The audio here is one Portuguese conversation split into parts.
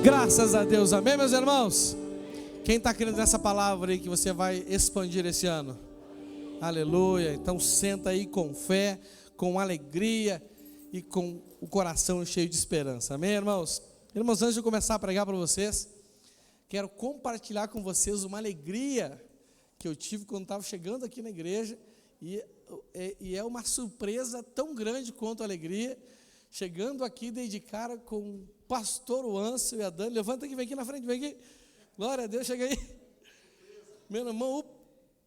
Graças a Deus, amém, meus irmãos? Quem está crendo nessa palavra aí que você vai expandir esse ano? Aleluia. Então senta aí com fé, com alegria e com o coração cheio de esperança, amém, irmãos? Irmãos, antes de eu começar a pregar para vocês, quero compartilhar com vocês uma alegria que eu tive quando estava chegando aqui na igreja, e é uma surpresa tão grande quanto a alegria. Chegando aqui, dei de cara com o pastor Wâncio e a Dani. Levanta aqui, vem aqui na frente, vem aqui. Glória a Deus, chega aí. Meu irmão,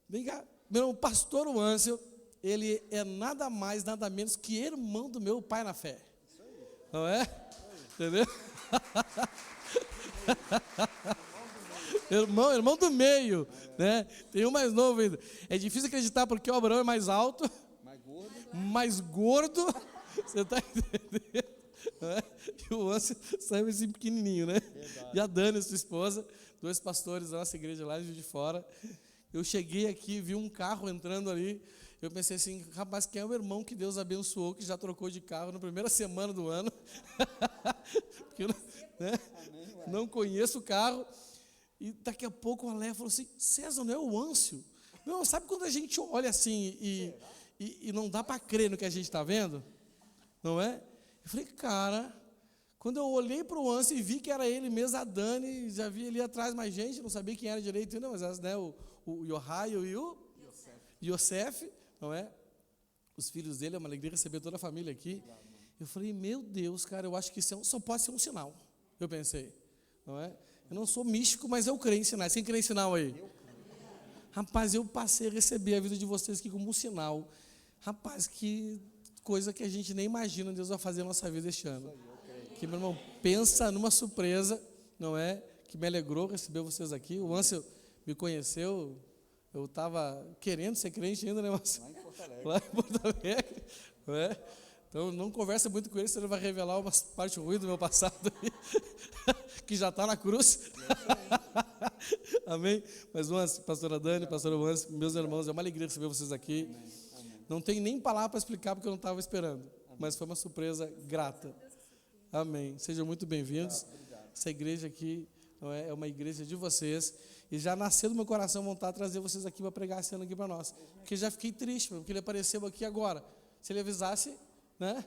vem cá. Meu irmão, o pastor Wâncio, ele é nada mais, nada menos que irmão do meu pai na fé. Não é? Entendeu? Irmão do meio, né? Tem um mais novo ainda. É difícil acreditar porque o Abraão é mais alto, mais gordo. Você está entendendo? É? E o Wâncio saiu assim pequenininho, né? Verdade. E a Dani, sua esposa, dois pastores da nossa igreja lá de Fora. Eu cheguei aqui, vi um carro entrando ali. Eu pensei assim, rapaz, quem é o irmão que Deus abençoou, que já trocou de carro na primeira semana do ano? Porque eu não conheço o carro. E daqui a pouco o Alé falou assim, César, não é o Wâncio? Não, sabe quando a gente olha assim e não dá para crer no que a gente está vendo? Não é? Eu falei, cara, quando eu olhei para o Wâncio e vi que era ele mesmo, a Dani, já vi ali atrás mais gente, não sabia quem era direito ainda, mas né, o Yohaio e o Yosef, não é? Os filhos dele, é uma alegria receber toda a família aqui. Eu falei, meu Deus, cara, eu acho que isso só pode ser um sinal, eu pensei, não é? Eu não sou místico, mas eu creio em sinais. Quem crê em sinal aí? Rapaz, eu passei a receber a vida de vocês aqui como um sinal. Rapaz, que coisa que a gente nem imagina Deus vai fazer na nossa vida este ano. Que, meu irmão, pensa numa surpresa, não é? Que me alegrou receber vocês aqui. O Wâncio me conheceu, eu estava querendo ser crente ainda, né, Wâncio? Lá em Porto Alegre, não é? Então, não conversa muito com ele, senão ele vai revelar umas partes ruins do meu passado aí, que já está na cruz. Amém? Mas, Wâncio, pastora Dani, pastor Wâncio, meus irmãos, é uma alegria receber vocês aqui. Não tem nem palavra para explicar, porque eu não estava esperando. Mas foi uma surpresa grata. Amém. Sejam muito bem-vindos. Essa igreja aqui é uma igreja de vocês. E já nasceu do meu coração vontade de trazer vocês aqui para pregar esse ano aqui para nós. Porque já fiquei triste, porque ele apareceu aqui agora. Se ele avisasse, né?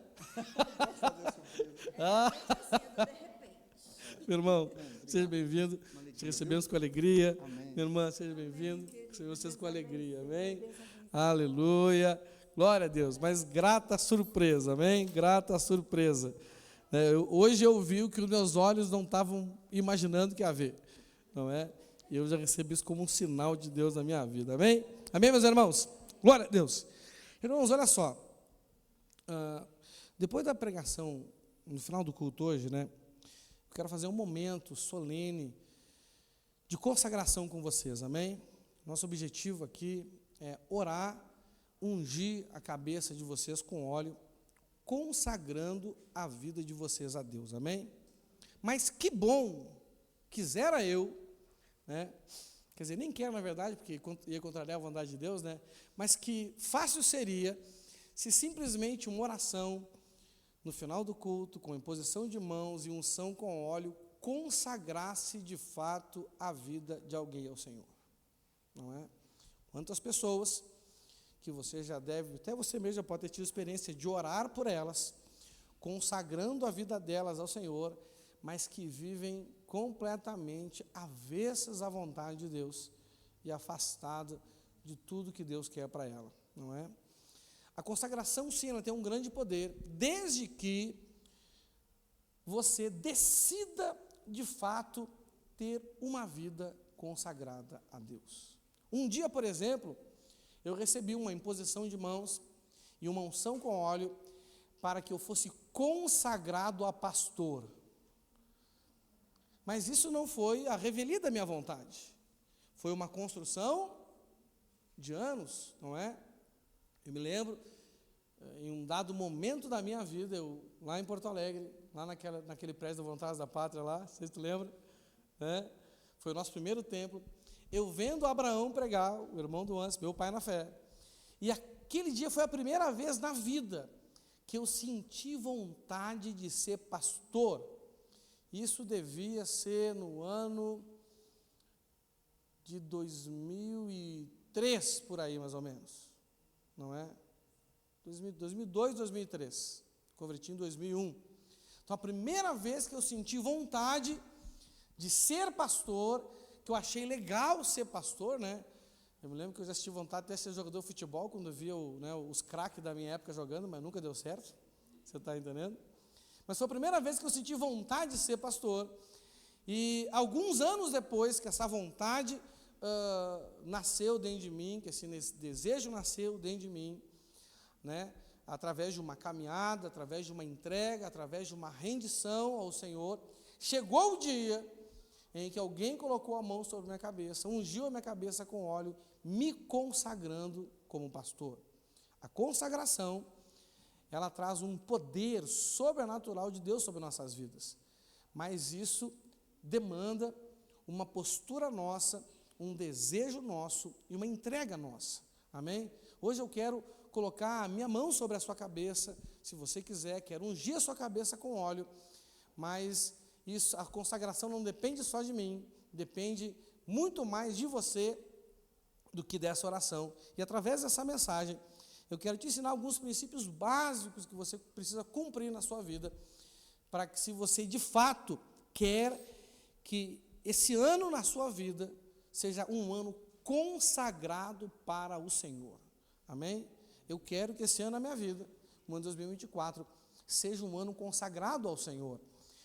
Meu irmão, seja bem-vindo. Te recebemos com alegria. Minha irmã, seja bem-vindo. Recebemos vocês com alegria. Amém? Aleluia. Glória a Deus. Mas grata surpresa, amém? Grata surpresa. Hoje eu vi o que os meus olhos não estavam imaginando que ia haver, não é? E eu já recebi isso como um sinal de Deus na minha vida, amém? Amém, meus irmãos? Glória a Deus. Irmãos, olha só. Depois da pregação, no final do culto hoje, né? Eu quero fazer um momento solene de consagração com vocês, amém? Nosso objetivo aqui é orar, ungir a cabeça de vocês com óleo, consagrando a vida de vocês a Deus, amém? Mas que bom, quisera eu, né? Quer dizer, nem quero na verdade, porque ia contrariar a vontade de Deus, né? Mas que fácil seria se simplesmente uma oração, no final do culto, com imposição de mãos e unção com óleo, consagrasse de fato a vida de alguém ao Senhor, não é? Quantas pessoas que você já deve, até você mesmo já pode ter tido experiência de orar por elas, consagrando a vida delas ao Senhor, mas que vivem completamente avessas à vontade de Deus e afastadas de tudo que Deus quer para ela, não é? A consagração, sim, ela tem um grande poder, desde que você decida, de fato, ter uma vida consagrada a Deus. Um dia, por exemplo, eu recebi uma imposição de mãos e uma unção com óleo para que eu fosse consagrado a pastor. Mas isso não foi a revelia da minha vontade. Foi uma construção de anos, não é? Eu me lembro, em um dado momento da minha vida, lá em Porto Alegre, lá naquele prédio da Voluntários da Pátria lá, vocês se lembram? Né? Foi o nosso primeiro templo. Eu vendo Abraão pregar, o irmão do Wâncio, meu pai na fé, e aquele dia foi a primeira vez na vida que eu senti vontade de ser pastor. Isso devia ser no ano de 2003, por aí mais ou menos, não é? 2002, 2003, converti em 2001. Então, a primeira vez que eu senti vontade de ser pastor, que eu achei legal ser pastor, né? Eu me lembro que eu já tive vontade de ser jogador de futebol, quando eu via os craques da minha época jogando, mas nunca deu certo, você está entendendo? Mas foi a primeira vez que eu senti vontade de ser pastor, e alguns anos depois que essa vontade nasceu dentro de mim, que esse desejo nasceu dentro de mim, né? Através de uma caminhada, através de uma entrega, através de uma rendição ao Senhor, chegou o dia em que alguém colocou a mão sobre a minha cabeça, ungiu a minha cabeça com óleo, me consagrando como pastor. A consagração, ela traz um poder sobrenatural de Deus sobre nossas vidas, mas isso demanda uma postura nossa, um desejo nosso e uma entrega nossa, amém? Hoje eu quero colocar a minha mão sobre a sua cabeça, se você quiser, quero ungir a sua cabeça com óleo, mas isso, a consagração não depende só de mim, depende muito mais de você do que dessa oração. E através dessa mensagem, eu quero te ensinar alguns princípios básicos que você precisa cumprir na sua vida, para que, se você de fato quer que esse ano na sua vida seja um ano consagrado para o Senhor. Amém? Eu quero que esse ano na minha vida, o ano de 2024, seja um ano consagrado ao Senhor.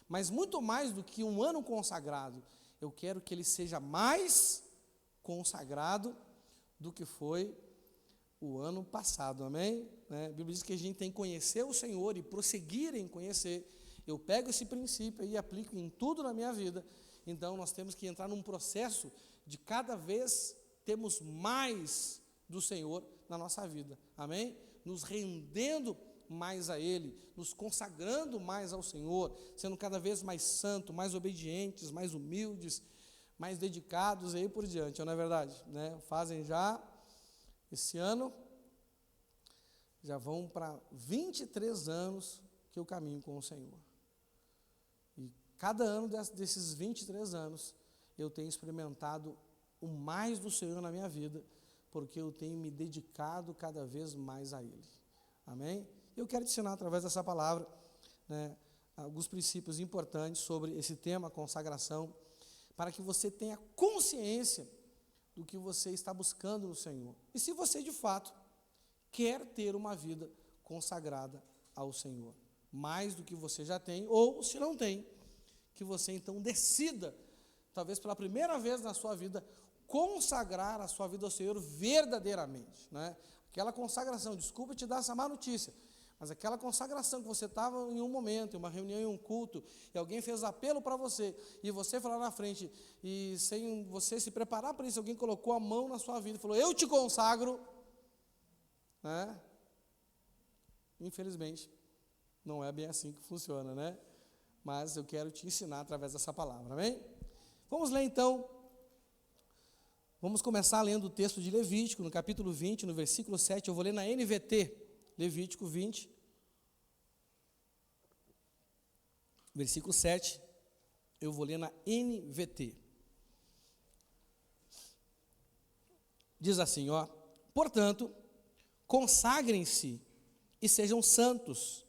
Mas muito mais do que um ano consagrado, eu quero que ele seja mais consagrado do que foi o ano passado, amém? A Bíblia diz que a gente tem que conhecer o Senhor e prosseguir em conhecer. Eu pego esse princípio e aplico em tudo na minha vida. Então, nós temos que entrar num processo de cada vez termos mais do Senhor na nossa vida, amém? Nos rendendo mais a Ele, nos consagrando mais ao Senhor, sendo cada vez mais santos, mais obedientes, mais humildes, mais dedicados, e aí por diante, não é verdade? Né? Fazem já, esse ano, já vão para 23 anos que eu caminho com o Senhor. E cada ano desses 23 anos, eu tenho experimentado o mais do Senhor na minha vida, porque eu tenho me dedicado cada vez mais a Ele. Amém? Eu quero te ensinar através dessa palavra, né, alguns princípios importantes sobre esse tema, consagração, para que você tenha consciência do que você está buscando no Senhor. E se você de fato quer ter uma vida consagrada ao Senhor, mais do que você já tem, ou se não tem, que você então decida, talvez pela primeira vez na sua vida, consagrar a sua vida ao Senhor verdadeiramente, né? Aquela consagração, desculpa te dar essa má notícia, mas aquela consagração que você estava em um momento, em uma reunião, em um culto, e alguém fez apelo para você, e você foi lá na frente, e sem você se preparar para isso, alguém colocou a mão na sua vida e falou, eu te consagro, né? Infelizmente, não é bem assim que funciona, né? Mas eu quero te ensinar através dessa palavra, amém? Vamos ler então, vamos começar lendo o texto de Levítico, no capítulo 20, no versículo 7, eu vou ler na NVT, Levítico 20, versículo 7, eu vou ler na NVT. Diz assim, ó, portanto, consagrem-se e sejam santos,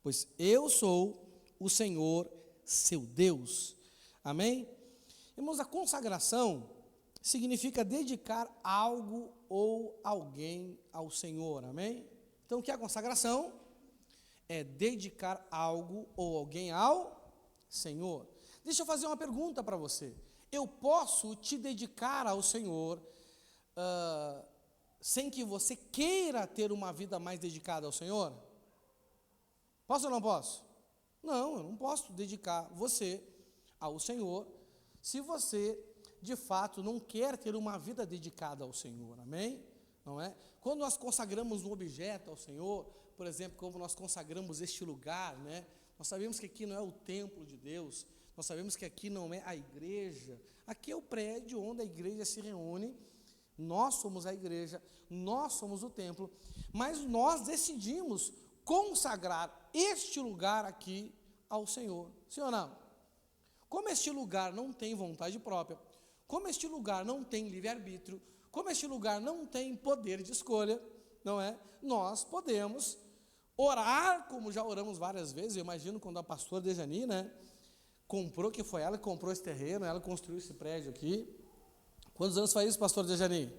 pois eu sou o Senhor, seu Deus. Amém? Irmãos, a consagração significa dedicar algo ou alguém ao Senhor, amém? Então, o que é a consagração? É dedicar algo ou alguém ao Senhor. Deixa eu fazer uma pergunta para você. Eu posso te dedicar ao Senhor sem que você queira ter uma vida mais dedicada ao Senhor? Posso ou não posso? Não, eu não posso dedicar você ao Senhor se você, de fato, não quer ter uma vida dedicada ao Senhor, amém? Não é? Quando nós consagramos um objeto ao Senhor, por exemplo, como nós consagramos este lugar, né? Nós sabemos que aqui não é o templo de Deus, nós sabemos que aqui não é a igreja, aqui é o prédio onde a igreja se reúne, nós somos a igreja, nós somos o templo, mas nós decidimos consagrar este lugar aqui ao Senhor, sim ou não? Como este lugar não tem vontade própria, como este lugar não tem livre-arbítrio, como este lugar não tem poder de escolha, não é? Nós podemos orar, como já oramos várias vezes. Eu imagino quando a pastora Dejani, né, comprou, que foi ela que comprou esse terreno, ela construiu esse prédio aqui. Quantos anos faz isso, pastora Dejani?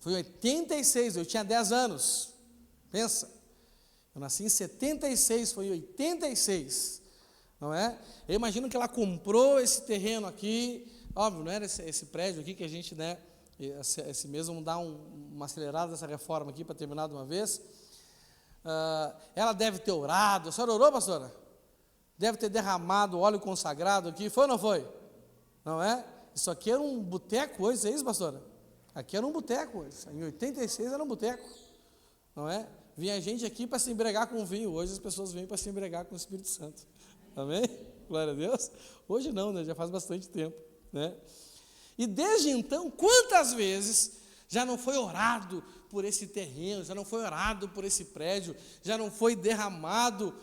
Foi em 86, eu tinha 10 anos. Pensa, eu nasci em 76, foi em 86, não é? Eu imagino que ela comprou esse terreno aqui, óbvio, não era esse prédio aqui que a gente, né, esse mesmo dá uma acelerada nessa reforma aqui para terminar de uma vez. Ela deve ter orado. A senhora orou, pastora? Deve ter derramado óleo consagrado aqui, foi ou não foi? Não é? Isso aqui era um boteco hoje, é isso, pastora? Aqui era um boteco hoje, em 86 era um boteco, não é? Vinha gente aqui para se embriagar com vinho, hoje as pessoas vêm para se embriagar com o Espírito Santo, amém? Glória a Deus. Hoje não, né? Já faz bastante tempo, né? E desde então, quantas vezes já não foi orado por esse terreno, já não foi orado por esse prédio, já não foi derramado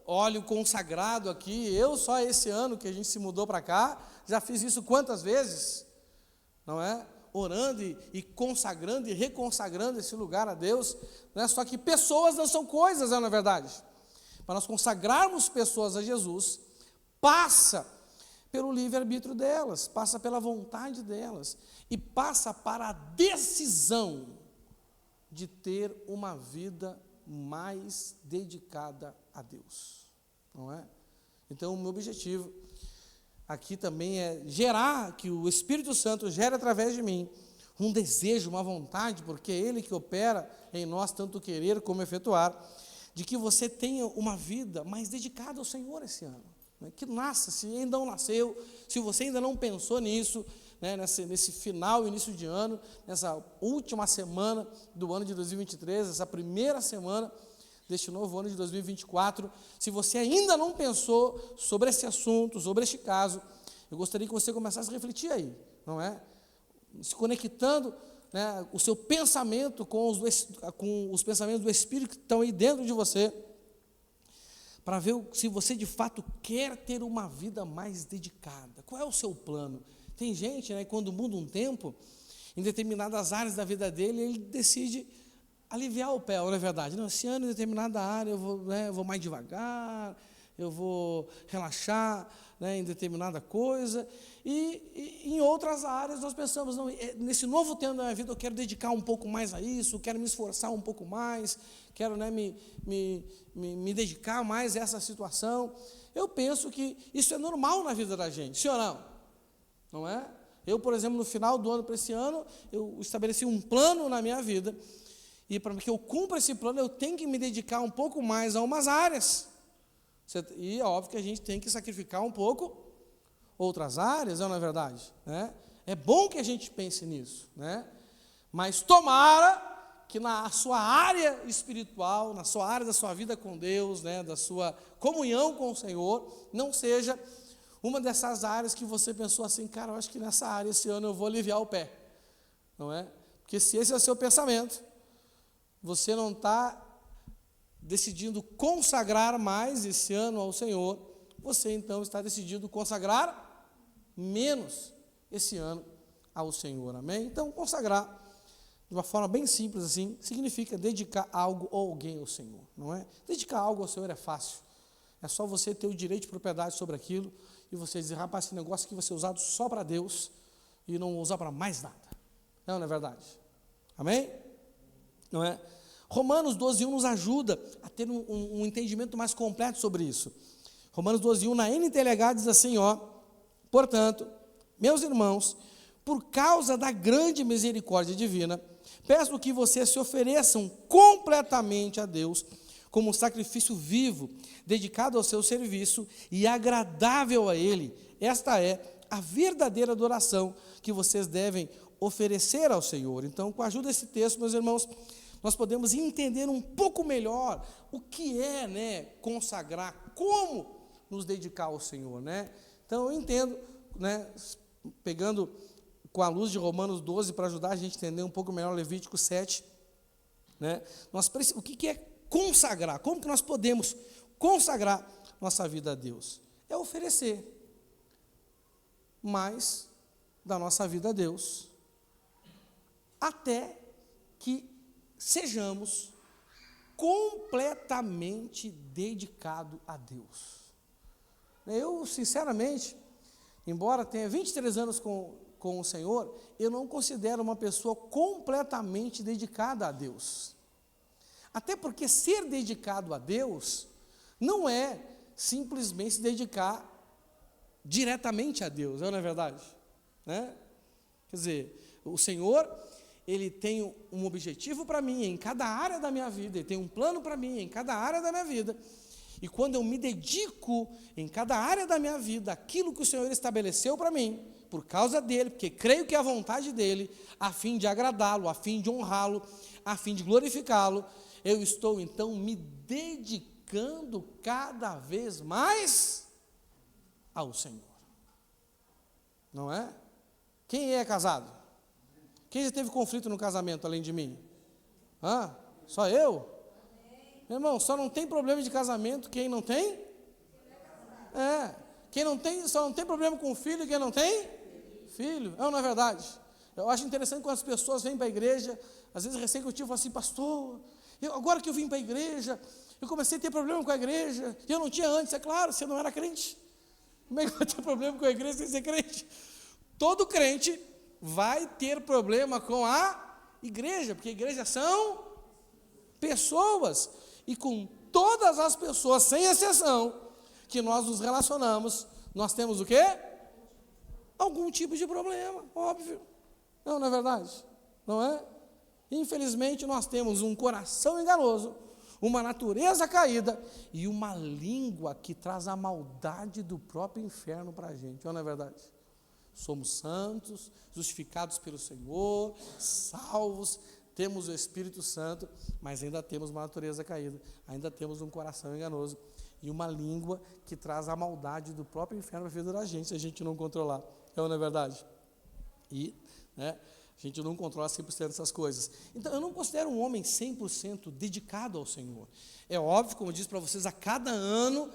óleo consagrado aqui? Eu só esse ano que a gente se mudou para cá, já fiz isso quantas vezes, não é? Orando e consagrando e reconsagrando esse lugar a Deus, né? Só que pessoas não são coisas, não é verdade? Para nós consagrarmos pessoas a Jesus, passa pelo livre-arbítrio delas, passa pela vontade delas, e passa para a decisão de ter uma vida mais dedicada a Deus, não é? Então, o meu objetivo aqui também é gerar, que o Espírito Santo gere através de mim, um desejo, uma vontade, porque é Ele que opera em nós, tanto querer como efetuar, de que você tenha uma vida mais dedicada ao Senhor esse ano. Que nasça, se ainda não nasceu, se você ainda não pensou nisso, né, nesse final, início de ano, nessa última semana do ano de 2023, essa primeira semana deste novo ano de 2024, se você ainda não pensou sobre esse assunto, sobre este caso, eu gostaria que você começasse a refletir aí, não é? Se conectando, né, o seu pensamento com os pensamentos do Espírito que estão aí dentro de você, para ver se você de fato quer ter uma vida mais dedicada. Qual é o seu plano? Tem gente, né, quando muda um tempo, em determinadas áreas da vida dele, ele decide aliviar o pé, não é verdade? Não, esse ano em determinada área eu vou mais devagar, eu vou relaxar, né, em determinada coisa, e em outras áreas nós pensamos, não, nesse novo tempo da minha vida eu quero dedicar um pouco mais a isso, quero me esforçar um pouco mais, quero, né, me dedicar mais a essa situação. Eu penso que isso é normal na vida da gente, sim ou não? Não é? Eu, por exemplo, no final do ano para esse ano, eu estabeleci um plano na minha vida, e para que eu cumpra esse plano, eu tenho que me dedicar um pouco mais a umas áreas. E é óbvio que a gente tem que sacrificar um pouco outras áreas, não é verdade? Né? É bom que a gente pense nisso, né? Mas tomara que na sua área espiritual, na sua área da sua vida com Deus, né, da sua comunhão com o Senhor, não seja uma dessas áreas que você pensou assim, cara, eu acho que nessa área esse ano eu vou aliviar o pé, não é? Porque se esse é o seu pensamento, você não está decidindo consagrar mais esse ano ao Senhor, você então está decidindo consagrar menos esse ano ao Senhor, amém? Então, consagrar, de uma forma bem simples assim, significa dedicar algo ou alguém ao Senhor, não é? Dedicar algo ao Senhor é fácil, é só você ter o direito de propriedade sobre aquilo, e você dizer, rapaz, esse negócio aqui vai ser usado só para Deus, e não usar para mais nada, não é verdade? Amém? Não é? Romanos 12:1 nos ajuda a ter um entendimento mais completo sobre isso. Romanos 12:1 na NTLH diz assim, portanto, meus irmãos, por causa da grande misericórdia divina, peço que vocês se ofereçam completamente a Deus, como um sacrifício vivo, dedicado ao seu serviço e agradável a Ele. Esta é a verdadeira adoração que vocês devem oferecer ao Senhor. Então, com a ajuda desse texto, meus irmãos, nós podemos entender um pouco melhor o que é, né, consagrar, como nos dedicar ao Senhor, né? Então, eu entendo, né, pegando com a luz de Romanos 12 para ajudar a gente a entender um pouco melhor Levítico 7, né? O que é consagrar? Como que nós podemos consagrar? nossa vida a Deus? É oferecer mais da nossa vida a Deus, até que sejamos completamente dedicados a Deus. Eu, sinceramente, embora tenha 23 anos com o Senhor, eu não considero uma pessoa completamente dedicada a Deus. Até porque ser dedicado a Deus não é simplesmente se dedicar diretamente a Deus, não é verdade? Né? Quer dizer, o Senhor, Ele tem um objetivo para mim em cada área da minha vida, Ele tem um plano para mim em cada área da minha vida, e quando eu me dedico em cada área da minha vida, aquilo que o Senhor estabeleceu para mim, por causa dEle, porque creio que é a vontade dEle, a fim de agradá-lo, a fim de honrá-lo, a fim de glorificá-lo, eu estou então me dedicando cada vez mais ao Senhor. Não é? Quem é casado? Quem já teve conflito no casamento além de mim? Só eu? Meu irmão, só não tem problema de casamento quem não tem? Quem não tem, só não tem problema com o filho, quem não tem? Filho. Não é verdade? Eu acho interessante quando as pessoas vêm para a igreja, às vezes recém que eu tive, falo assim, pastor, agora que eu vim para a igreja, eu comecei a ter problema com a igreja, e eu não tinha antes, é claro, você não era crente. Como é que vai ter problema com a igreja sem ser crente? Todo crente vai ter problema com a igreja, porque a igreja são pessoas, e com todas as pessoas, sem exceção, que nós nos relacionamos, nós temos o quê? Algum tipo de problema, óbvio. Não é verdade? Não é? Infelizmente, nós temos um coração enganoso, uma natureza caída e uma língua que traz a maldade do próprio inferno para a gente, não é verdade? Somos santos, justificados pelo Senhor, salvos, temos o Espírito Santo, mas ainda temos uma natureza caída, ainda temos um coração enganoso e uma língua que traz a maldade do próprio inferno para a vida da gente, se a gente não controlar, não é verdade? E, a gente não controla 100% dessas coisas. Então, eu não considero um homem 100% dedicado ao Senhor. É óbvio, como eu disse para vocês, a cada ano,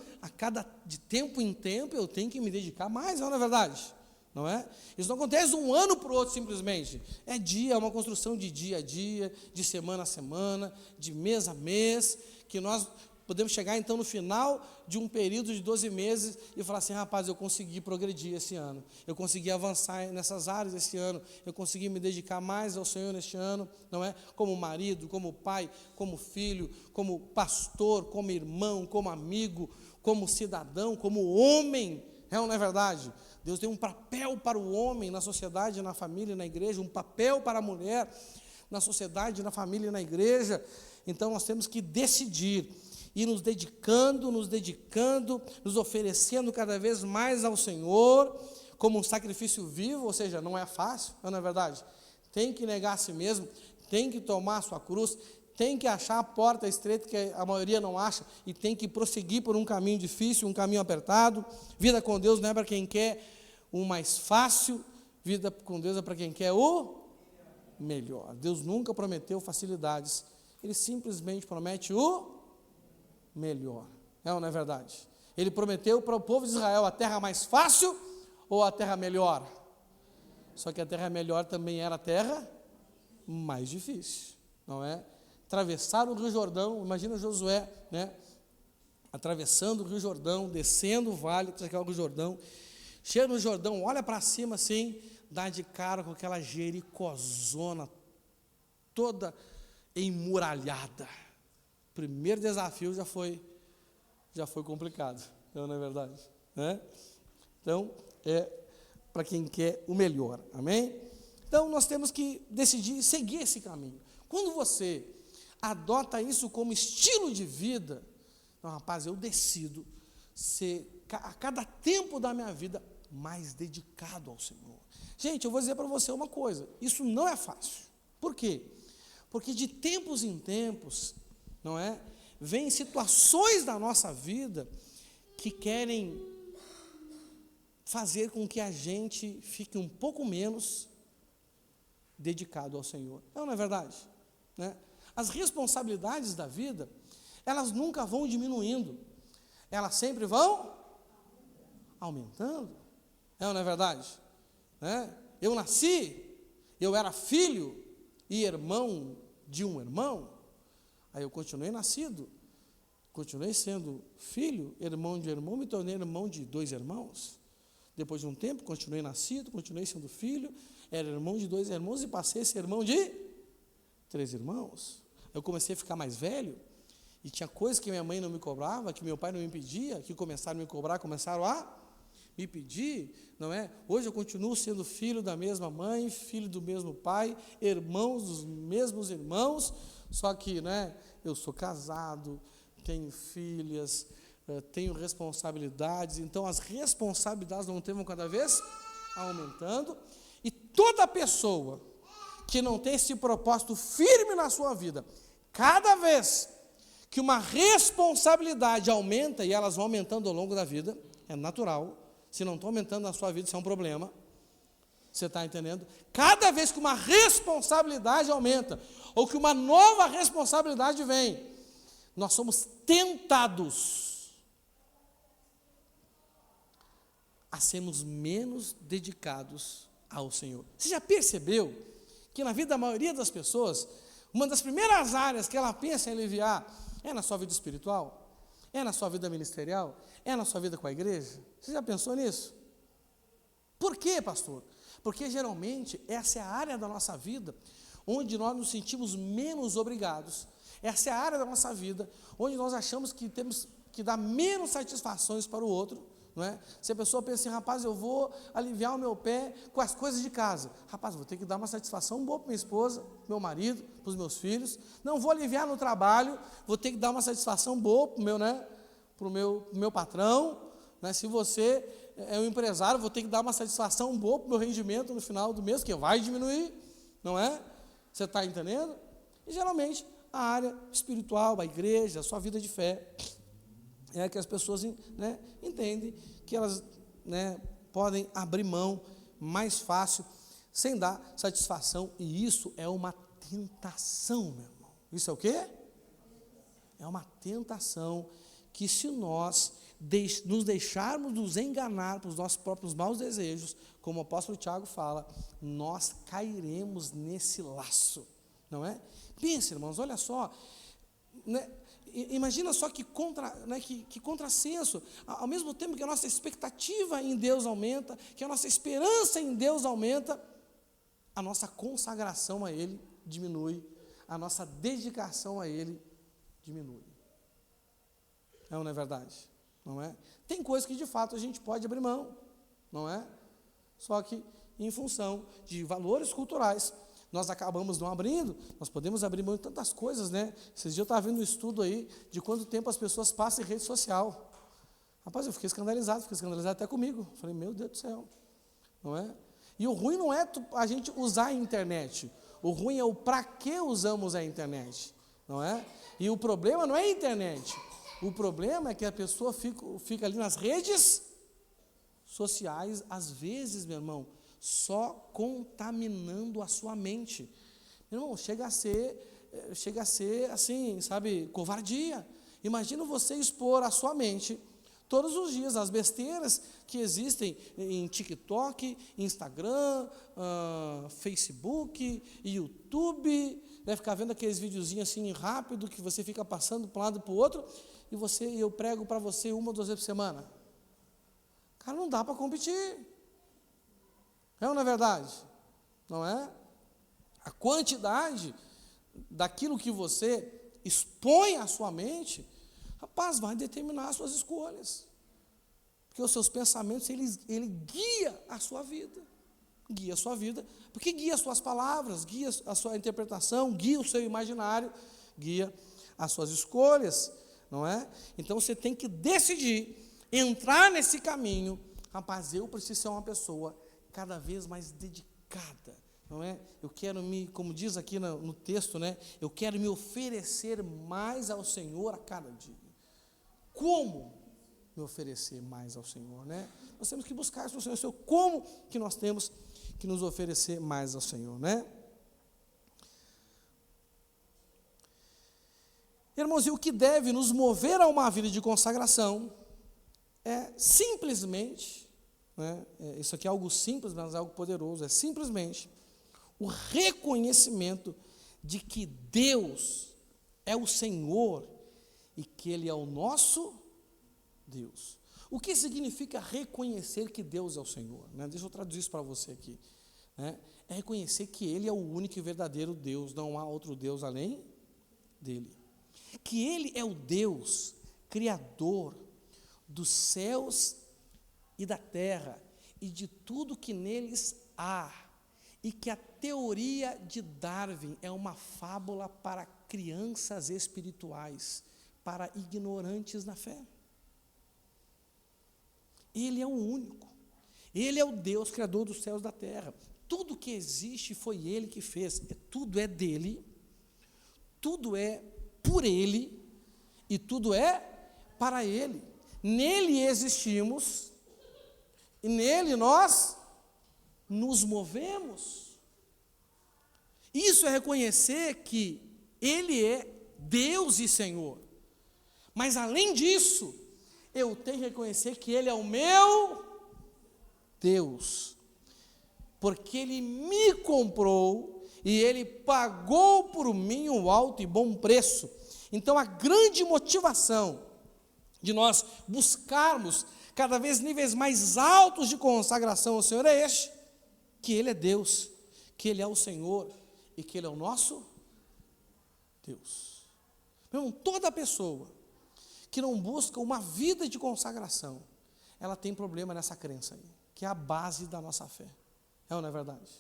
de tempo em tempo, eu tenho que me dedicar mais, não é verdade? Não é? Isso não acontece de um ano para o outro simplesmente. É uma construção de dia a dia, de semana a semana, de mês a mês, que nós podemos chegar então no final de um período de 12 meses e falar assim, rapaz, eu consegui progredir esse ano, eu consegui avançar nessas áreas esse ano, eu consegui me dedicar mais ao Senhor neste ano, não é? Como marido, como pai, como filho, como pastor, como irmão, como amigo, como cidadão, como homem, não é verdade? Deus tem um papel para o homem na sociedade, na família, na igreja, um papel para a mulher na sociedade, na família e na igreja. Então nós temos que decidir e nos dedicando, nos oferecendo cada vez mais ao Senhor, como um sacrifício vivo, ou seja, não é fácil, não é verdade? Tem que negar a si mesmo, tem que tomar a sua cruz, tem que achar a porta estreita que a maioria não acha, e tem que prosseguir por um caminho difícil, um caminho apertado. Vida com Deus não é para quem quer o mais fácil, vida com Deus é para quem quer o melhor. Deus nunca prometeu facilidades, Ele simplesmente promete o melhor, não é verdade? Ele prometeu para o povo de Israel a terra mais fácil ou a terra melhor? Só que a terra melhor também era a terra mais difícil, não é? Atravessar o Rio Jordão, imagina Josué, atravessando o Rio Jordão, descendo o vale, atravessando o Rio Jordão, chega no Jordão, olha para cima assim, dá de cara com aquela Jericózona toda emuralhada. Primeiro desafio já foi complicado, não é verdade? Então, é para quem quer o melhor, amém? Então, nós temos que decidir seguir esse caminho. Quando você adota isso como estilo de vida, não, rapaz, eu decido ser, a cada tempo da minha vida, mais dedicado ao Senhor. Gente, eu vou dizer para você uma coisa, isso não é fácil. Por quê? Porque de tempos em tempos, não é? Vem situações da nossa vida que querem fazer com que a gente fique um pouco menos dedicado ao Senhor. Não é verdade? As responsabilidades da vida, elas nunca vão diminuindo. elas sempre vão aumentando. É ou não é verdade? Eu nasci, eu era filho e irmão de um irmão, aí eu continuei nascido, continuei sendo filho, irmão de um irmão, me tornei irmão de 2 irmãos. Depois de um tempo, continuei nascido, continuei sendo filho, era irmão de 2 irmãos e passei a ser irmão de 3 irmãos. Eu comecei a ficar mais velho e tinha coisas que minha mãe não me cobrava, que meu pai não me pedia, que começaram a me cobrar, começaram a me pedir, não é? Hoje eu continuo sendo filho da mesma mãe, filho do mesmo pai, irmãos dos mesmos irmãos, só que, eu sou casado, tenho filhas, tenho responsabilidades, então as responsabilidades não vão cada vez aumentando, e toda pessoa que não tem esse propósito firme na sua vida, cada vez que uma responsabilidade aumenta, e elas vão aumentando ao longo da vida, é natural, se não estão aumentando na sua vida, isso é um problema, você está entendendo? Cada vez que uma responsabilidade aumenta, ou que uma nova responsabilidade vem, nós somos tentados a sermos menos dedicados ao Senhor. Você já percebeu que na vida da maioria das pessoas, uma das primeiras áreas que ela pensa em aliviar é na sua vida espiritual? É na sua vida ministerial? É na sua vida com a igreja? Você já pensou nisso? Por quê, pastor? Porque geralmente essa é a área da nossa vida onde nós nos sentimos menos obrigados. Essa é a área da nossa vida onde nós achamos que temos que dar menos satisfações para o outro, não é? Se a pessoa pensa assim, rapaz, eu vou aliviar o meu pé com as coisas de casa. Rapaz, vou ter que dar uma satisfação boa para minha esposa, para meu marido, para os meus filhos. Não vou aliviar no trabalho, vou ter que dar uma satisfação boa para o meu patrão. Se você é um empresário, vou ter que dar uma satisfação boa para o meu rendimento no final do mês, que vai diminuir, não é? Você está entendendo? E geralmente a área espiritual, a igreja, a sua vida de fé, é que as pessoas entendem que elas podem abrir mão mais fácil, sem dar satisfação, e isso é uma tentação, meu irmão. Isso é o quê? É uma tentação que, se nós nos deixarmos nos enganar pelos nossos próprios maus desejos, como o apóstolo Tiago fala, nós cairemos nesse laço, não é? Pense, irmãos, olha só, imagina só que contrassenso, ao mesmo tempo que a nossa expectativa em Deus aumenta, que a nossa esperança em Deus aumenta, a nossa consagração a Ele diminui, a nossa dedicação a Ele diminui. É ou não é verdade? Não é? Tem coisas que de fato a gente pode abrir mão, não é? Só que em função de valores culturais, nós acabamos não abrindo, nós podemos abrir mão de tantas coisas, Esses dias eu estava vendo um estudo aí de quanto tempo as pessoas passam em rede social. Rapaz, eu fiquei escandalizado até comigo. Falei, meu Deus do céu, não é? E o ruim não é a gente usar a internet, o ruim é o para que usamos a internet, não é? E o problema não é a internet, o problema é que a pessoa fica ali nas redes sociais, às vezes, meu irmão, só contaminando a sua mente. Meu irmão, chega a ser assim, sabe, covardia. Imagina você expor a sua mente todos os dias as besteiras que existem em TikTok, Instagram, Facebook, YouTube, ficar vendo aqueles videozinhos assim rápido que você fica passando para um lado e para o outro, e eu prego para você 1 ou 2 vezes por semana. Cara, não dá para competir. É ou não é verdade? Não é? A quantidade daquilo que você expõe à sua mente, rapaz, vai determinar as suas escolhas. Porque os seus pensamentos, ele guia a sua vida. Guia a sua vida, porque guia as suas palavras, guia a sua interpretação, guia o seu imaginário, guia as suas escolhas, não é? Então você tem que decidir, entrar nesse caminho. Rapaz, eu preciso ser uma pessoa cada vez mais dedicada, não é? Eu quero como diz aqui no texto, eu quero me oferecer mais ao Senhor a cada dia. Como me oferecer mais ao Senhor, Nós temos que buscar isso no Senhor, como que nós temos que nos oferecer mais ao Senhor, Irmãos, e o que deve nos mover a uma vida de consagração é simplesmente, né, isso aqui é algo simples, mas é algo poderoso, é simplesmente o reconhecimento de que Deus é o Senhor e que Ele é o nosso Deus. O que significa reconhecer que Deus é o Senhor? Né? Deixa eu traduzir isso para você aqui. Né? É reconhecer que Ele é o único e verdadeiro Deus, não há outro Deus além dEle. Que Ele é o Deus Criador dos céus e da terra e de tudo que neles há, e que a teoria de Darwin é uma fábula para crianças espirituais, para ignorantes na fé. Ele é o único, Ele é o Deus Criador dos céus e da terra, tudo que existe foi Ele que fez, tudo é dEle, tudo é por Ele, e tudo é para Ele. Nele existimos, e nele nós nos movemos. Isso é reconhecer que Ele é Deus e Senhor. Mas além disso, eu tenho que reconhecer que Ele é o meu Deus. Porque Ele me comprou e Ele pagou por mim um alto e bom preço. Então a grande motivação de nós buscarmos cada vez níveis mais altos de consagração ao Senhor é este: que Ele é Deus, que Ele é o Senhor e que Ele é o nosso Deus. Meu irmão, toda pessoa que não busca uma vida de consagração, ela tem problema nessa crença aí, que é a base da nossa fé. É ou não é verdade?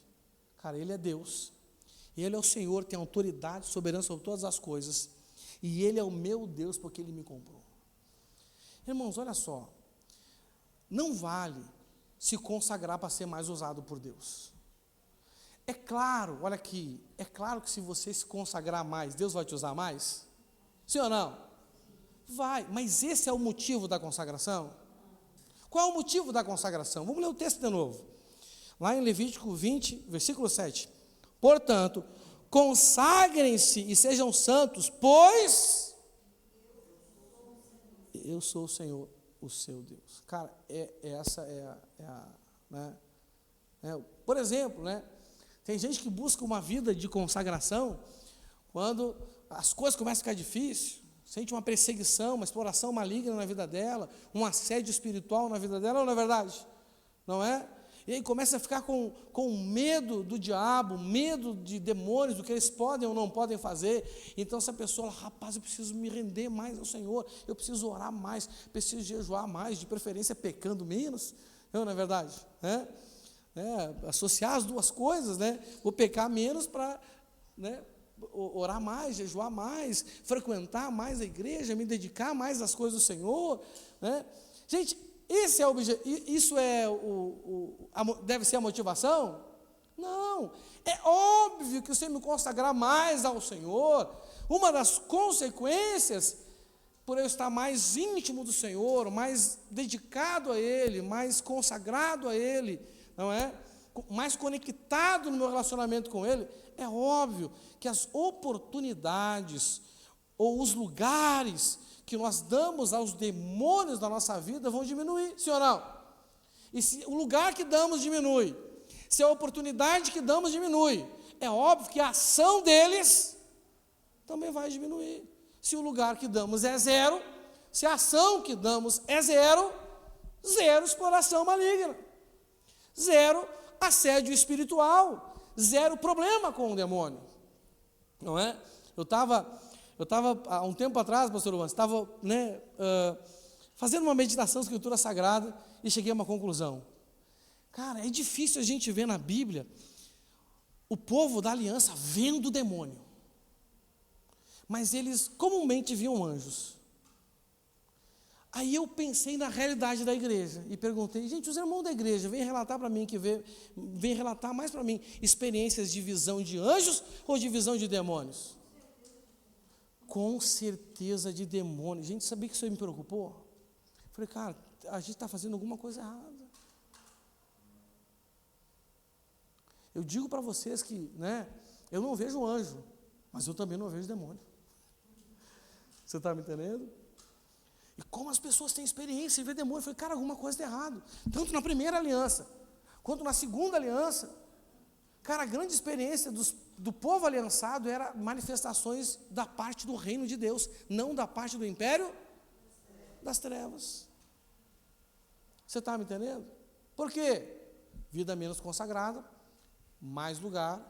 Cara, Ele é Deus, Ele é o Senhor, tem autoridade soberana sobre todas as coisas, e Ele é o meu Deus porque Ele me comprou. Irmãos, olha só, não vale se consagrar para ser mais usado por Deus. É claro, olha aqui, é claro que se você se consagrar mais, Deus vai te usar mais? Sim ou não? Vai, mas esse é o motivo da consagração? Qual é o motivo da consagração? Vamos ler o texto de novo. Lá em Levítico 20, versículo 7. Portanto, consagrem-se e sejam santos, pois eu sou o Senhor, o seu Deus. Cara, essa é a né? Por exemplo, né? Tem gente que busca uma vida de consagração quando as coisas começam a ficar difíceis, sente uma perseguição, uma exploração maligna na vida dela, um assédio espiritual na vida dela, ou não é verdade? Não é? E aí começa a ficar com medo do diabo, medo de demônios, do que eles podem ou não podem fazer. Então essa pessoa, rapaz, eu preciso me render mais ao Senhor, eu preciso orar mais, preciso jejuar mais, de preferência pecando menos, não é verdade? Associar as duas coisas, né? Vou pecar menos para, né, orar mais, jejuar mais, frequentar mais a igreja, me dedicar mais às coisas do Senhor, né? Gente, esse é o objetivo. Isso deve ser a motivação? Não, é óbvio que se eu me consagrar mais ao Senhor, uma das consequências, por eu estar mais íntimo do Senhor, mais dedicado a Ele, mais consagrado a Ele, não é? Mais conectado no meu relacionamento com Ele, é óbvio que as oportunidades ou os lugares que nós damos aos demônios da nossa vida vão diminuir, sim ou não? E se o lugar que damos diminui, se a oportunidade que damos diminui, é óbvio que a ação deles também vai diminuir. Se o lugar que damos é zero, se a ação que damos é zero, zero exploração maligna, zero assédio espiritual, zero problema com o demônio, não é? Eu estava há um tempo atrás, pastor Luan, estava fazendo uma meditação, escritura sagrada, e cheguei a uma conclusão. Cara, é difícil a gente ver na Bíblia o povo da aliança vendo o demônio, mas eles comumente viam anjos. Aí eu pensei na realidade da igreja e perguntei, gente, os irmãos da igreja vêm relatar para mim, vêm relatar mais para mim experiências de visão de anjos ou de visão de demônios? Com certeza de demônios. Gente, sabia que isso aí me preocupou? Falei, cara, a gente está fazendo alguma coisa errada. Eu digo para vocês que, né, eu não vejo anjo, mas eu também não vejo demônio. Você está me entendendo? E como as pessoas têm experiência em ver demônio, eu falei, cara, alguma coisa está errado. Tanto na primeira aliança, quanto na segunda aliança. Cara, a grande experiência do povo aliançado era manifestações da parte do reino de Deus, não da parte do império das trevas. Você está me entendendo? Por quê? Vida menos consagrada, mais lugar,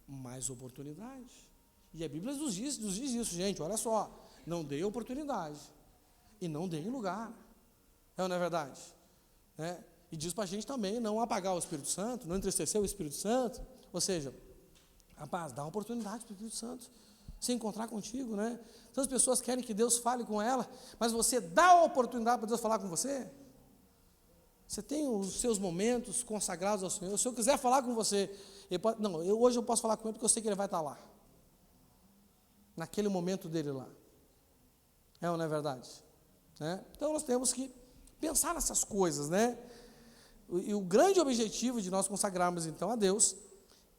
mais oportunidade. E a Bíblia nos diz isso, gente, olha só. Não dê oportunidade e não dê lugar. É ou não é verdade? E diz para a gente também não apagar o Espírito Santo, não entristecer o Espírito Santo. Ou seja, rapaz, dá uma oportunidade para o Espírito Santo se encontrar contigo, né? Então as pessoas querem que Deus fale com ela, mas você dá a oportunidade para Deus falar com você? Você tem os seus momentos consagrados ao Senhor. Se eu quiser falar com você, hoje eu posso falar com ele porque eu sei que ele vai estar lá, naquele momento dele lá. É ou não é verdade? Então nós temos que pensar nessas coisas, né? E o grande objetivo de nós consagrarmos então a Deus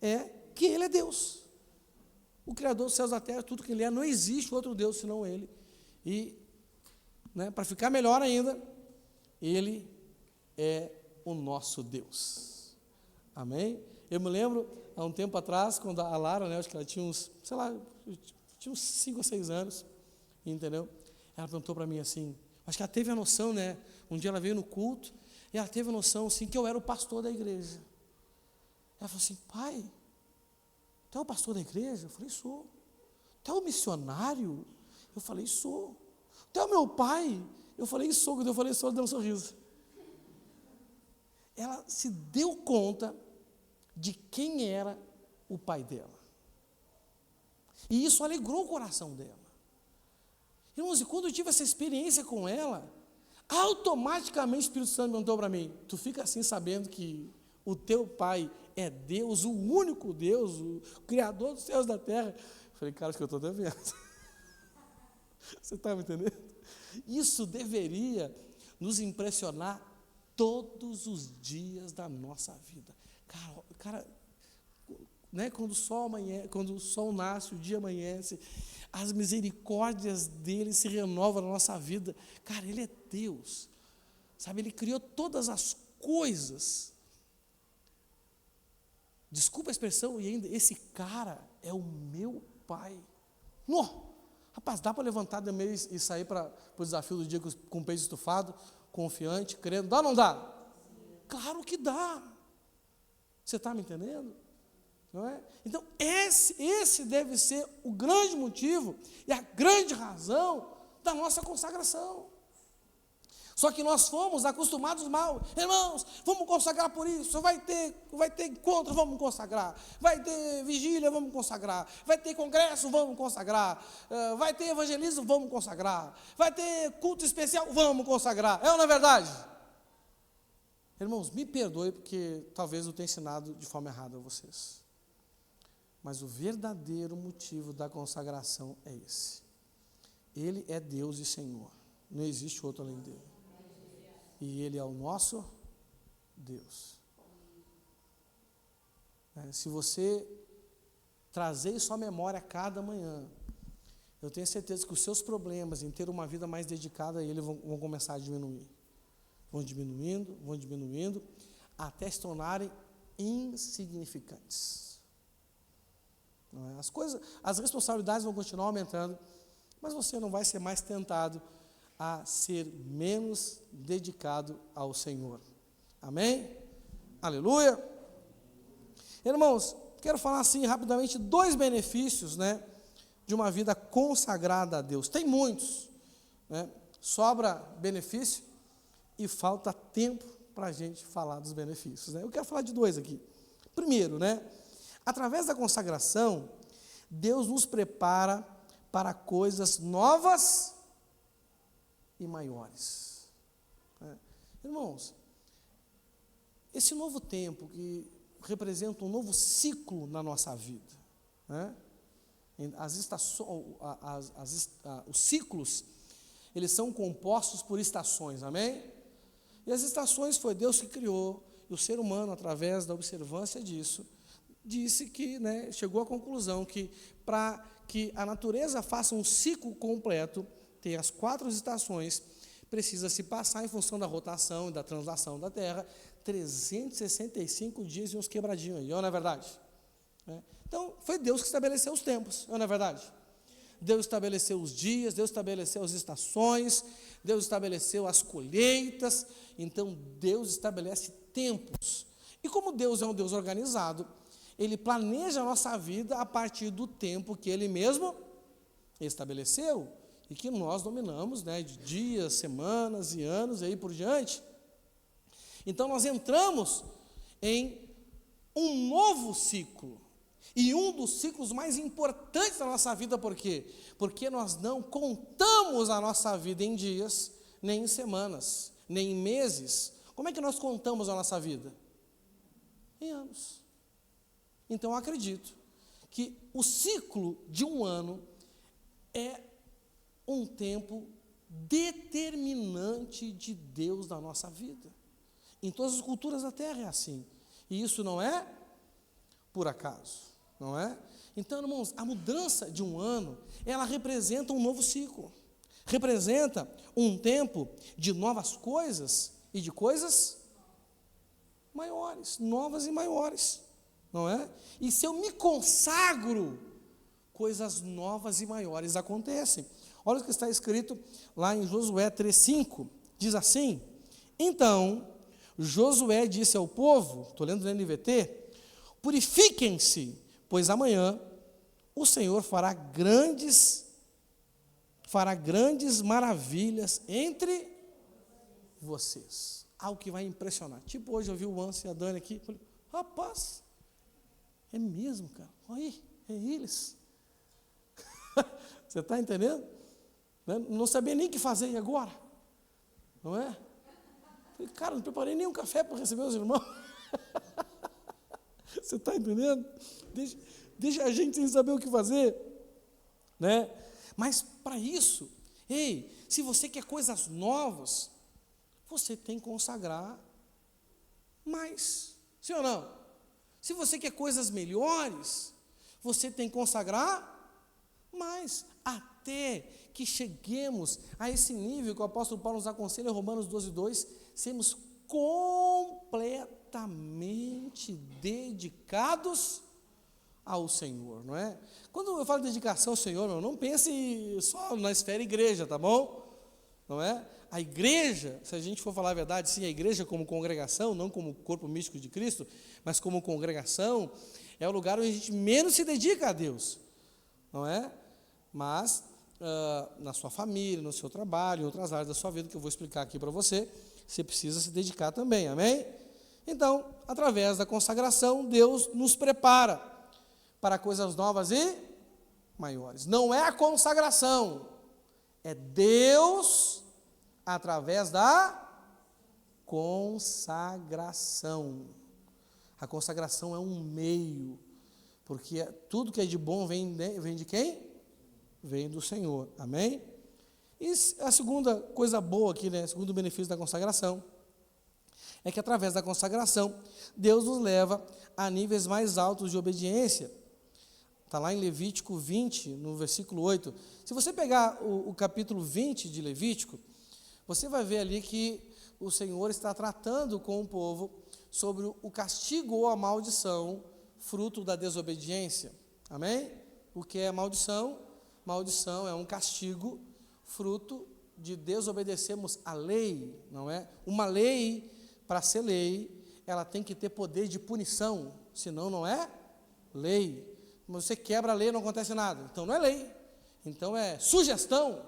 é que Ele é Deus, o Criador dos céus e da terra, tudo que Ele é, não existe outro Deus senão Ele. E, para ficar melhor ainda, Ele é o nosso Deus. Amém? Eu me lembro, há um tempo atrás, quando a Lara, acho que ela tinha uns, tinha uns 5 ou 6 anos, entendeu? Ela perguntou para mim assim, acho que ela teve a noção, um dia ela veio no culto, e ela teve a noção, assim, que eu era o pastor da igreja. Ela falou assim, pai, tu é o pastor da igreja? Eu falei, sou. Tu é o missionário? Eu falei, sou. Tu é o meu pai? Eu falei, sou. Quando eu falei, sou, ela deu um sorriso. Ela se deu conta de quem era o pai dela. E isso alegrou o coração dela. Irmãos, e quando eu tive essa experiência com ela, automaticamente o Espírito Santo mandou para mim, tu fica assim sabendo que o teu pai é Deus, o único Deus, o Criador dos céus e da terra. Eu falei, cara, acho que eu estou devendo. Você está me entendendo? Isso deveria nos impressionar todos os dias da nossa vida. Cara, quando o sol nasce, o dia amanhece, as misericórdias dele se renovam na nossa vida. Cara, ele é Deus, sabe? Ele criou todas as coisas. Desculpa a expressão, e ainda esse cara é o meu pai. Rapaz, dá para levantar do meio e sair para o desafio do dia com o peito estufado, confiante, crendo? Dá ou não dá? Sim. Claro que dá. Você está me entendendo? Não é? Então, esse deve ser o grande motivo e a grande razão da nossa consagração. Só que nós fomos acostumados mal. Irmãos, vamos consagrar por isso. Vai ter encontro, vamos consagrar. Vai ter vigília, vamos consagrar. Vai ter congresso, vamos consagrar. Vai ter evangelismo, vamos consagrar. Vai ter culto especial, vamos consagrar. É ou não é verdade? Irmãos, me perdoe porque talvez eu tenha ensinado de forma errada a vocês. Mas o verdadeiro motivo da consagração é esse. Ele é Deus e Senhor. Não existe outro além dele. E Ele é o nosso Deus. Se você trazer isso à memória a cada manhã, eu tenho certeza que os seus problemas em ter uma vida mais dedicada a Ele vão começar a diminuir. Vão diminuindo, até se tornarem insignificantes. As responsabilidades vão continuar aumentando, mas você não vai ser mais tentado a ser menos dedicado ao Senhor. Amém? Aleluia! Irmãos, quero falar assim rapidamente 2 benefícios, de uma vida consagrada a Deus. Tem muitos, sobra benefício e falta tempo para a gente falar dos benefícios. Eu quero falar de 2 aqui. Primeiro, através da consagração, Deus nos prepara para coisas novas e maiores. Irmãos, esse novo tempo que representa um novo ciclo na nossa vida, os ciclos, eles são compostos por estações, amém? E as estações foi Deus que criou, e o ser humano, através da observância disso, disse que, chegou à conclusão que para que a natureza faça um ciclo completo, tem as 4 estações, precisa se passar em função da rotação e da translação da Terra, 365 dias e uns quebradinhos aí, não é verdade? Então, foi Deus que estabeleceu os tempos, não é verdade? Deus estabeleceu os dias, Deus estabeleceu as estações, Deus estabeleceu as colheitas, então Deus estabelece tempos. E como Deus é um Deus organizado, Ele planeja a nossa vida a partir do tempo que Ele mesmo estabeleceu, e que nós dominamos, né, de dias, semanas e anos, e aí por diante. Então nós entramos em um novo ciclo, e um dos ciclos mais importantes da nossa vida, por quê? Porque nós não contamos a nossa vida em dias, nem em semanas, nem em meses. Como é que nós contamos a nossa vida? Em anos. Então eu acredito que o ciclo de um ano é um tempo determinante de Deus na nossa vida. Em todas as culturas da terra é assim. E isso não é por acaso, não é? Então, irmãos, a mudança de um ano, ela representa um novo ciclo. Representa um tempo de novas coisas e de coisas maiores, novas e maiores, não é? E se eu me consagro, coisas novas e maiores acontecem. Olha o que está escrito lá em Josué 3,5, diz assim: então, Josué disse ao povo, estou lendo no NVT, purifiquem-se, pois amanhã o Senhor fará grandes maravilhas entre vocês. Algo que vai impressionar. Tipo, hoje eu vi o Anso e a Dani aqui, falei, rapaz, é mesmo, cara, olha aí, é eles. Você está entendendo? Não sabia nem o que fazer, e agora? Não é? Falei, cara, não preparei nem um café para receber os irmãos. Você está entendendo? Deixa a gente sem saber o que fazer, né? Mas para isso, ei, se você quer coisas novas, você tem que consagrar mais, sim ou não? Se você quer coisas melhores, você tem que consagrar mais, até que cheguemos a esse nível que o apóstolo Paulo nos aconselha em Romanos 12:2, sermos completamente dedicados ao Senhor, não é? Quando eu falo de dedicação ao Senhor, não pense só na esfera igreja, tá bom? Não é? A igreja, se a gente for falar a verdade, sim, a igreja como congregação, não como corpo místico de Cristo, mas como congregação, é o lugar onde a gente menos se dedica a Deus, não é? Mas, na sua família, no seu trabalho, em outras áreas da sua vida, que eu vou explicar aqui para você, você precisa se dedicar também, amém? Então, através da consagração, Deus nos prepara para coisas novas e maiores. Não é a consagração, é Deus através da consagração. A consagração é um meio, porque tudo que é de bom vem de quem? Vem do Senhor, amém? E a segunda coisa boa aqui, né, segundo benefício da consagração, é que através da consagração, Deus nos leva a níveis mais altos de obediência. Está lá em Levítico 20, no versículo 8. Se você pegar o capítulo 20 de Levítico, você vai ver ali que o Senhor está tratando com o povo sobre o castigo ou a maldição, fruto da desobediência. Amém? O que é maldição? Maldição é um castigo, fruto de desobedecermos a lei, não é? Uma lei, para ser lei, ela tem que ter poder de punição, senão não é lei. Você quebra a lei, não acontece nada, então não é lei, então é sugestão,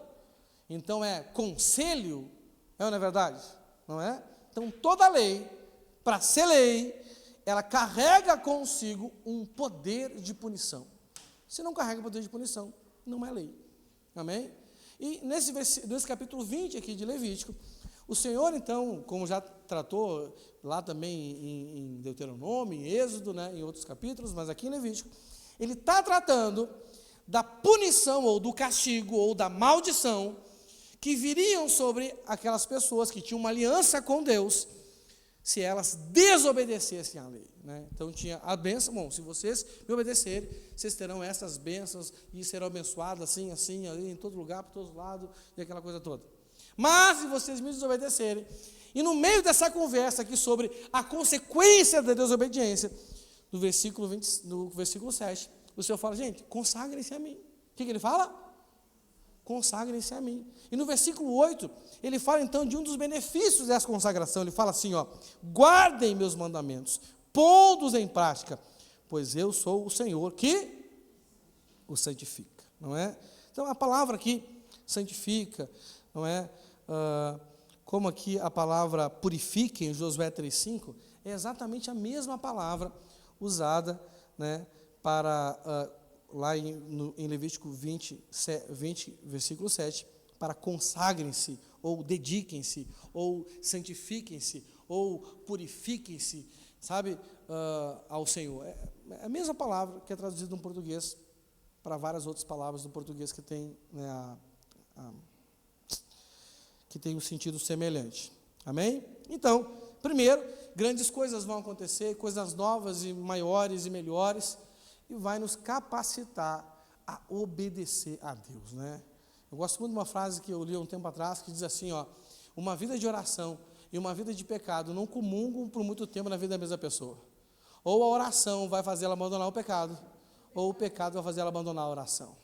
então é conselho, não é verdade? Não é? Então toda lei, para ser lei, ela carrega consigo um poder de punição. Se não carrega poder de punição, não é lei, amém? E nesse capítulo 20 aqui de Levítico, o Senhor então, como já tratou lá também em Deuteronômio, em Êxodo, né, em outros capítulos, mas aqui em Levítico, Ele está tratando da punição, ou do castigo, ou da maldição, que viriam sobre aquelas pessoas que tinham uma aliança com Deus, se elas desobedecessem à lei, né? Então tinha a bênção, bom, se vocês me obedecerem, vocês terão essas bênçãos e serão abençoados assim, assim, ali, em todo lugar, por todos os lados, e aquela coisa toda. Mas se vocês me desobedecerem, e no meio dessa conversa aqui sobre a consequência da desobediência, no versículo 7, o Senhor fala, gente, consagrem-se a mim. O que ele fala? Consagrem-se a mim. E no versículo 8, ele fala então de um dos benefícios dessa consagração. Ele fala assim, ó, guardem meus mandamentos, pondo-os em prática, pois eu sou o Senhor que o santifica, não é? Então a palavra aqui, santifica, não é? Como aqui a palavra purifica em Josué 3,5, é exatamente a mesma palavra usada, né, para... lá em Levítico 20, versículo 7, para consagrem-se, ou dediquem-se, ou santifiquem-se, ou purifiquem-se, sabe, ao Senhor. É a mesma palavra que é traduzida no português, para várias outras palavras do português que tem, né, que tem um sentido semelhante. Amém? Então, primeiro, grandes coisas vão acontecer, coisas novas e maiores e melhores, e vai nos capacitar a obedecer a Deus, né? Eu gosto muito de uma frase que eu li há um tempo atrás, que diz assim, ó, uma vida de oração e uma vida de pecado não comungam por muito tempo na vida da mesma pessoa. Ou a oração vai fazer ela abandonar o pecado, ou o pecado vai fazer ela abandonar a oração.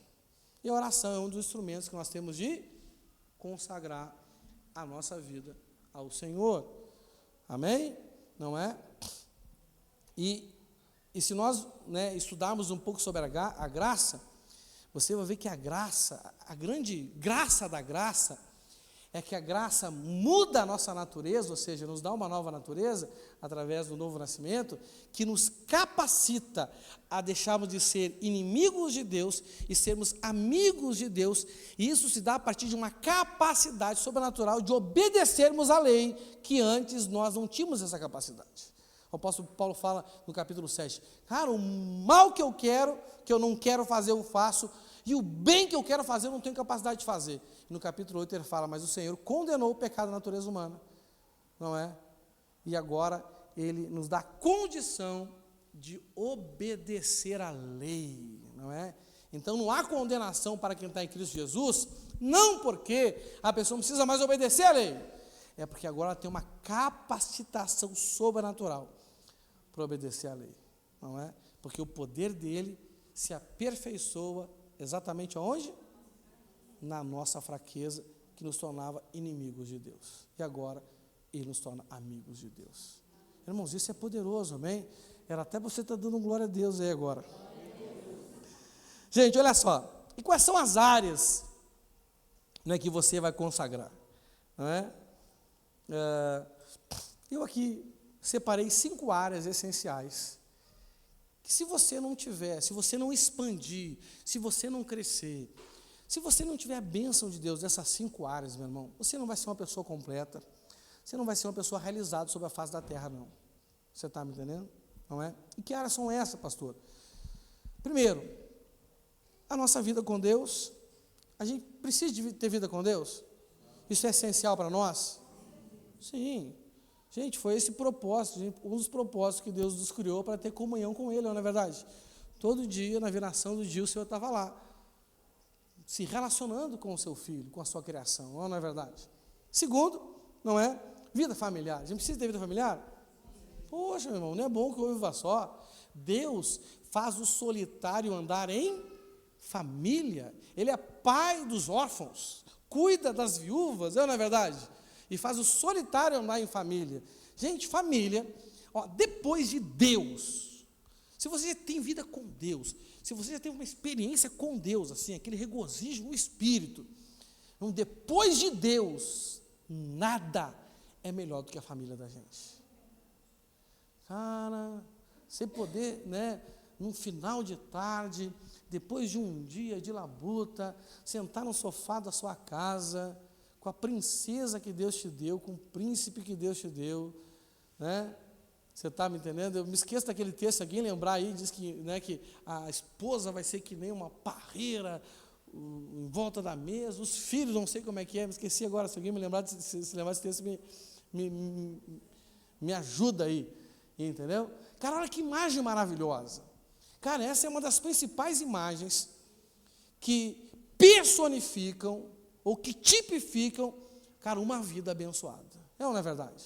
E a oração é um dos instrumentos que nós temos de consagrar a nossa vida ao Senhor. Amém? Não é? E se nós, né, estudarmos um pouco sobre a graça, você vai ver que a graça, a grande graça da graça, é que a graça muda a nossa natureza, ou seja, nos dá uma nova natureza, através do novo nascimento, que nos capacita a deixarmos de ser inimigos de Deus e sermos amigos de Deus, e isso se dá a partir de uma capacidade sobrenatural de obedecermos à lei, que antes nós não tínhamos essa capacidade. O apóstolo Paulo fala no capítulo 7, cara, o mal que eu quero, que eu não quero fazer, eu faço, e o bem que eu quero fazer, eu não tenho capacidade de fazer. E no capítulo 8 ele fala, mas o Senhor condenou o pecado da natureza humana, não é? E agora ele nos dá condição de obedecer à lei, não é? Então não há condenação para quem está em Cristo Jesus, não porque a pessoa não precisa mais obedecer à lei, é porque agora ela tem uma capacitação sobrenatural para obedecer à lei, não é? Porque o poder dele se aperfeiçoa exatamente aonde? Na nossa fraqueza, que nos tornava inimigos de Deus. E agora, ele nos torna amigos de Deus. Irmãos, isso é poderoso, amém? Era até você estar dando glória a Deus aí agora. Gente, olha só. E quais são as áreas, né, que você vai consagrar? Não é? Eu aqui separei 5 áreas essenciais, que se você não tiver, se você não expandir, se você não crescer, se você não tiver a bênção de Deus nessas 5 áreas, meu irmão, você não vai ser uma pessoa completa, você não vai ser uma pessoa realizada sobre a face da terra, não. Você está me entendendo? Não é? E que áreas são essas, pastor? Primeiro, a nossa vida com Deus. A gente precisa de ter vida com Deus? Isso é essencial para nós? Sim. Gente, foi esse propósito, um dos propósitos que Deus nos criou para ter comunhão com Ele, não é verdade? Todo dia, na viração do dia, o Senhor estava lá, se relacionando com o seu filho, com a sua criação, não é verdade? Segundo, não é? Vida familiar. A gente precisa ter vida familiar? Poxa, meu irmão, não é bom que eu viva só. Deus faz o solitário andar em família. Ele é pai dos órfãos, cuida das viúvas, não é verdade? E faz o solitário andar em família. Gente, família, ó, depois de Deus, se você já tem vida com Deus, se você já tem uma experiência com Deus, assim, aquele regozijo no Espírito, então, depois de Deus, nada é melhor do que a família da gente. Cara, você poder, né, num final de tarde, depois de um dia de labuta, sentar no sofá da sua casa, com a princesa que Deus te deu, com o príncipe que Deus te deu, né? Você está me entendendo? Eu me esqueço daquele texto, alguém lembrar aí, diz que, né, que a esposa vai ser que nem uma parreira em volta da mesa, os filhos, não sei como é que é, me esqueci agora, se alguém me lembrar, se lembrar desse texto, Me ajuda aí, entendeu? Cara, olha que imagem maravilhosa. Cara, essa é uma das principais imagens que personificam ou que tipificam, cara, uma vida abençoada. É ou não é verdade?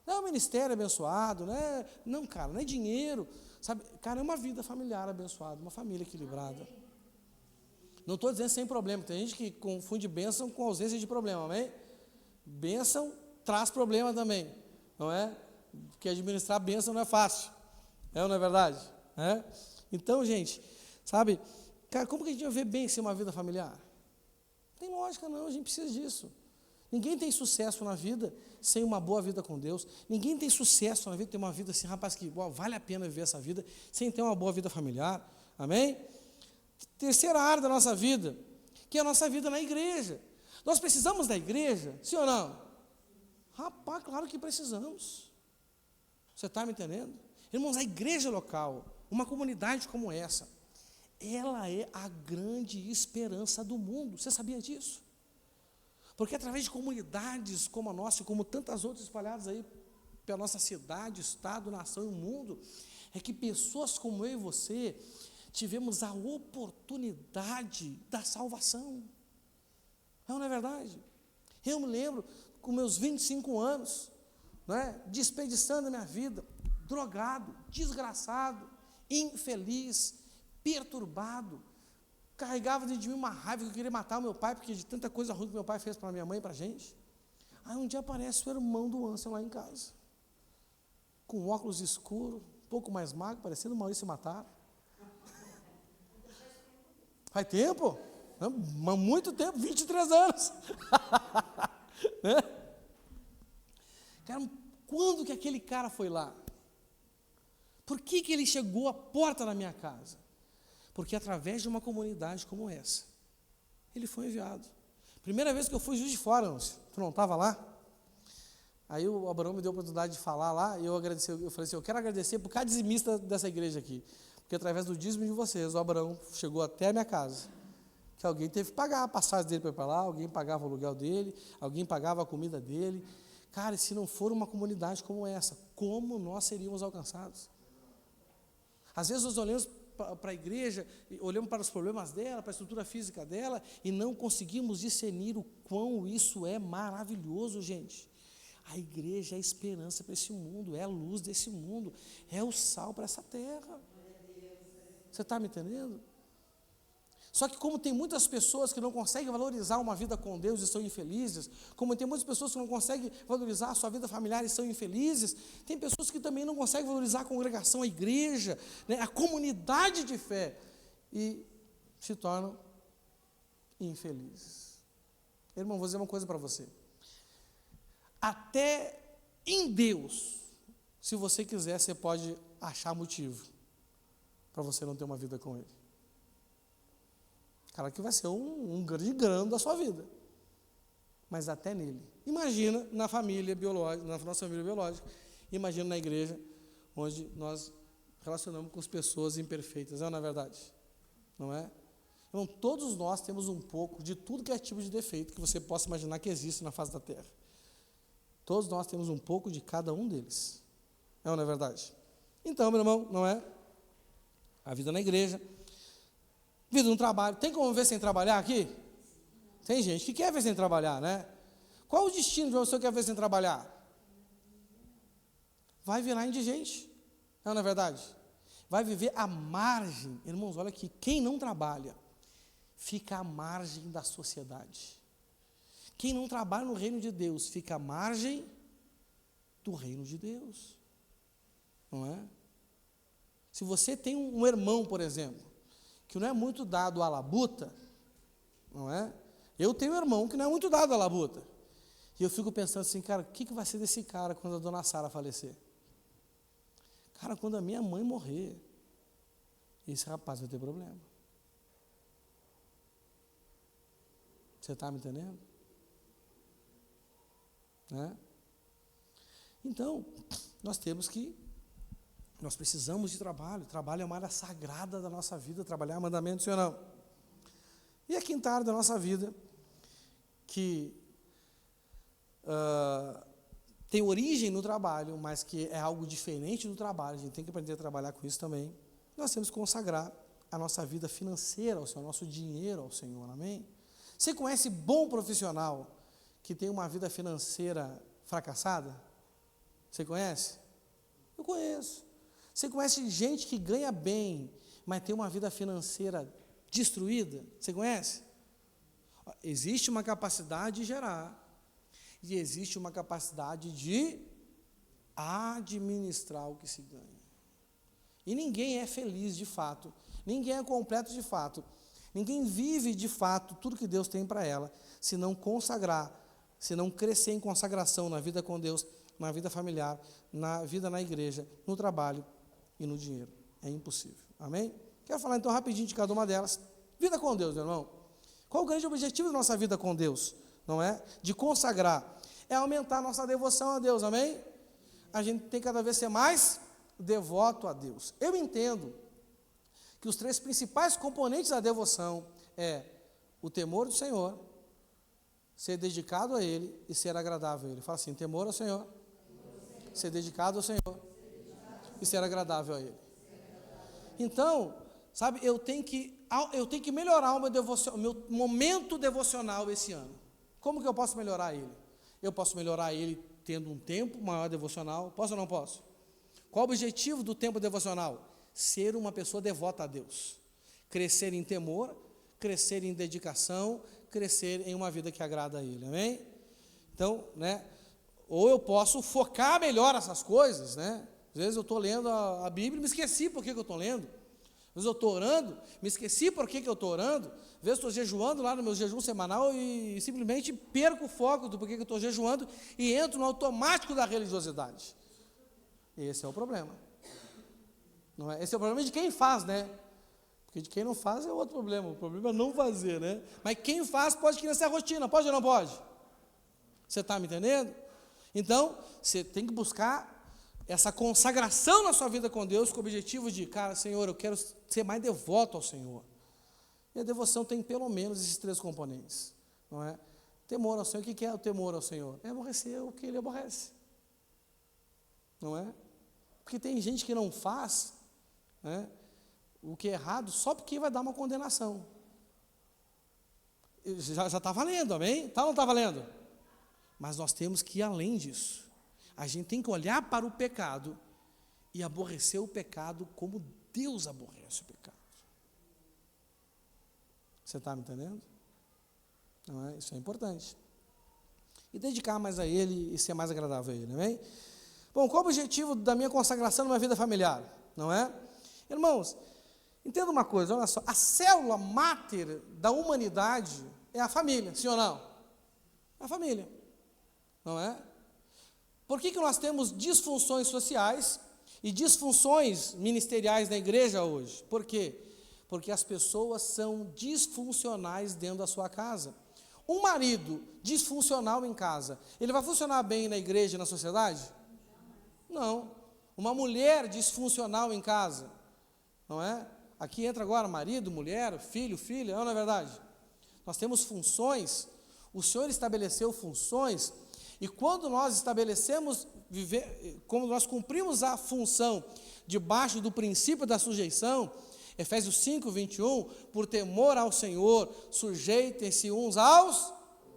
Não é um ministério abençoado, né? Não, cara, não é dinheiro, sabe? Cara, é uma vida familiar abençoada, uma família equilibrada. Não estou dizendo sem problema, tem gente que confunde bênção com ausência de problema, amém? Bênção traz problema também, não é? Porque administrar bênção não é fácil, é ou não é verdade? É? Então, gente, sabe, cara, como que a gente vai ver bem ser uma vida familiar? Não tem lógica não, a gente precisa disso. Ninguém tem sucesso na vida sem uma boa vida com Deus. Ninguém tem sucesso na vida, tem uma vida assim, rapaz, que vale a pena viver essa vida, sem ter uma boa vida familiar, amém? Terceira área da nossa vida, que é a nossa vida na igreja. Nós precisamos da igreja, sim ou não? Rapaz, claro que precisamos. Você está me entendendo? Irmãos, a igreja local, uma comunidade como essa, ela é a grande esperança do mundo. Você sabia disso? Porque através de comunidades como a nossa e como tantas outras espalhadas aí pela nossa cidade, estado, nação e o mundo, é que pessoas como eu e você tivemos a oportunidade da salvação. Não é verdade? Eu me lembro, com meus 25 anos, né, desperdiçando a minha vida, drogado, desgraçado, infeliz, perturbado, carregava dentro de mim uma raiva que eu queria matar o meu pai, porque de tanta coisa ruim que meu pai fez para minha mãe e para a gente. Aí um dia aparece o irmão do Ansel lá em casa, com óculos escuros, um pouco mais magro, parecendo o Maurício Matar. Faz tempo? Não, muito tempo, 23 anos. Né? Cara, quando que aquele cara foi lá? Por que ele chegou à porta da minha casa? Porque através de uma comunidade como essa, ele foi enviado. Primeira vez que eu fui Juiz de Fora, tu não estava lá? Aí o Abraão me deu a oportunidade de falar lá, e eu falei assim, eu quero agradecer por cada dizimista dessa igreja aqui, porque através do dízimo de vocês, o Abraão chegou até a minha casa, que alguém teve que pagar a passagem dele para ir para lá, alguém pagava o aluguel dele, alguém pagava a comida dele. Cara, se não for uma comunidade como essa, como nós seríamos alcançados? Às vezes nós olhamos para a igreja, olhamos para os problemas dela, para a estrutura física dela, e não conseguimos discernir o quão isso é maravilhoso, gente. A igreja é a esperança para esse mundo, é a luz desse mundo, é o sal para essa terra. Você está me entendendo? Só que como tem muitas pessoas que não conseguem valorizar uma vida com Deus e são infelizes, como tem muitas pessoas que não conseguem valorizar a sua vida familiar e são infelizes, tem pessoas que também não conseguem valorizar a congregação, a igreja, né, a comunidade de fé, e se tornam infelizes. Irmão, vou dizer uma coisa para você. Até em Deus, se você quiser, você pode achar motivo para você não ter uma vida com Ele. Cara, que vai ser um grande grano da sua vida. Mas até nele. Imagina na família biológica, na nossa família biológica. Imagina na igreja, onde nós relacionamos com as pessoas imperfeitas. Não é verdade? Não é? Então, todos nós temos um pouco de tudo que é tipo de defeito que você possa imaginar que existe na face da terra. Todos nós temos um pouco de cada um deles. Não é verdade? Então, meu irmão, não é? A vida na igreja, vida no trabalho. Tem como ver sem trabalhar aqui? Tem gente que quer ver sem trabalhar, né? Qual o destino de uma pessoa que quer ver sem trabalhar? Vai virar indigente. Não é verdade? Vai viver à margem. Irmãos, olha aqui, quem não trabalha fica à margem da sociedade. Quem não trabalha no reino de Deus fica à margem do reino de Deus. Não é? Se você tem um irmão, por exemplo, que não é muito dado à labuta, não é? Eu tenho um irmão que não é muito dado à labuta. E eu fico pensando assim, cara, o que vai ser desse cara quando a dona Sara falecer? Cara, quando a minha mãe morrer, esse rapaz vai ter problema. Você está me entendendo? Né? Então, nós precisamos de trabalho. Trabalho é uma área sagrada da nossa vida, trabalhar é mandamento, sim ou não? E a quinta área da nossa vida, que tem origem no trabalho, mas que é algo diferente do trabalho, a gente tem que aprender a trabalhar com isso também. Nós temos que consagrar a nossa vida financeira ao Senhor, nosso dinheiro ao Senhor, amém? Você conhece bom profissional que tem uma vida financeira fracassada? Você conhece? Eu conheço. Você conhece gente que ganha bem, mas tem uma vida financeira destruída? Você conhece? Existe uma capacidade de gerar, e existe uma capacidade de administrar o que se ganha. E ninguém é feliz de fato, ninguém é completo de fato, ninguém vive de fato tudo que Deus tem para ela, se não consagrar, se não crescer em consagração na vida com Deus, na vida familiar, na vida na igreja, no trabalho e no dinheiro. É impossível, amém? Quero falar então rapidinho de cada uma delas. Vida com Deus, meu irmão. Qual o grande objetivo da nossa vida com Deus? Não é? De consagrar. É aumentar a nossa devoção a Deus, amém? A gente tem cada vez ser mais devoto a Deus. Eu entendo que os 3 principais componentes da devoção é o temor do Senhor, ser dedicado a Ele e ser agradável a Ele. Fala assim, temor ao Senhor, ser dedicado ao Senhor e ser agradável a Ele. Então, sabe, eu tenho que melhorar o meu momento devocional esse ano. Como que eu posso melhorar ele? Eu posso melhorar ele tendo um tempo maior devocional. Posso ou não posso? Qual o objetivo do tempo devocional? Ser uma pessoa devota a Deus. Crescer em temor, crescer em dedicação, crescer em uma vida que agrada a Ele. Amém? Então, né? Ou eu posso focar melhor essas coisas, né? Às vezes eu estou lendo a Bíblia e me esqueci por que eu estou lendo. Às vezes eu estou orando, me esqueci por que eu estou orando. Às vezes estou jejuando lá no meu jejum semanal e simplesmente perco o foco do porquê que eu estou jejuando e entro no automático da religiosidade. Esse é o problema. Não é? Esse é o problema de quem faz, né? Porque de quem não faz é outro problema. O problema é não fazer, né? Mas quem faz pode criar essa rotina, pode ou não pode? Você está me entendendo? Então, você tem que buscar essa consagração na sua vida com Deus, com o objetivo de, cara, Senhor, eu quero ser mais devoto ao Senhor. E a devoção tem pelo menos esses 3 componentes, não é? Temor ao Senhor, o que é o temor ao Senhor? É aborrecer o que Ele aborrece, não é? Porque tem gente que não faz, né, o que é errado só porque vai dar uma condenação. Já está valendo, amém? Tá ou não está valendo? Mas nós temos que ir além disso. A gente tem que olhar para o pecado e aborrecer o pecado como Deus aborrece o pecado. Você está me entendendo? Não é? Isso é importante. E dedicar mais a Ele e ser mais agradável a Ele, amém? Bom, qual o objetivo da minha consagração numa vida familiar? Não é? Irmãos, entenda uma coisa, olha só, a célula máter da humanidade é a família, sim ou não? É a família, não é? Por que nós temos disfunções sociais e disfunções ministeriais na igreja hoje? Por quê? Porque as pessoas são disfuncionais dentro da sua casa. Um marido disfuncional em casa, ele vai funcionar bem na igreja e na sociedade? Não. Uma mulher disfuncional em casa, não é? Aqui entra agora marido, mulher, filho, filha, não é verdade? Nós temos funções, o Senhor estabeleceu funções. E quando nós estabelecemos, quando nós cumprimos a função debaixo do princípio da sujeição, Efésios 5, 21, por temor ao Senhor, sujeitem-se uns aos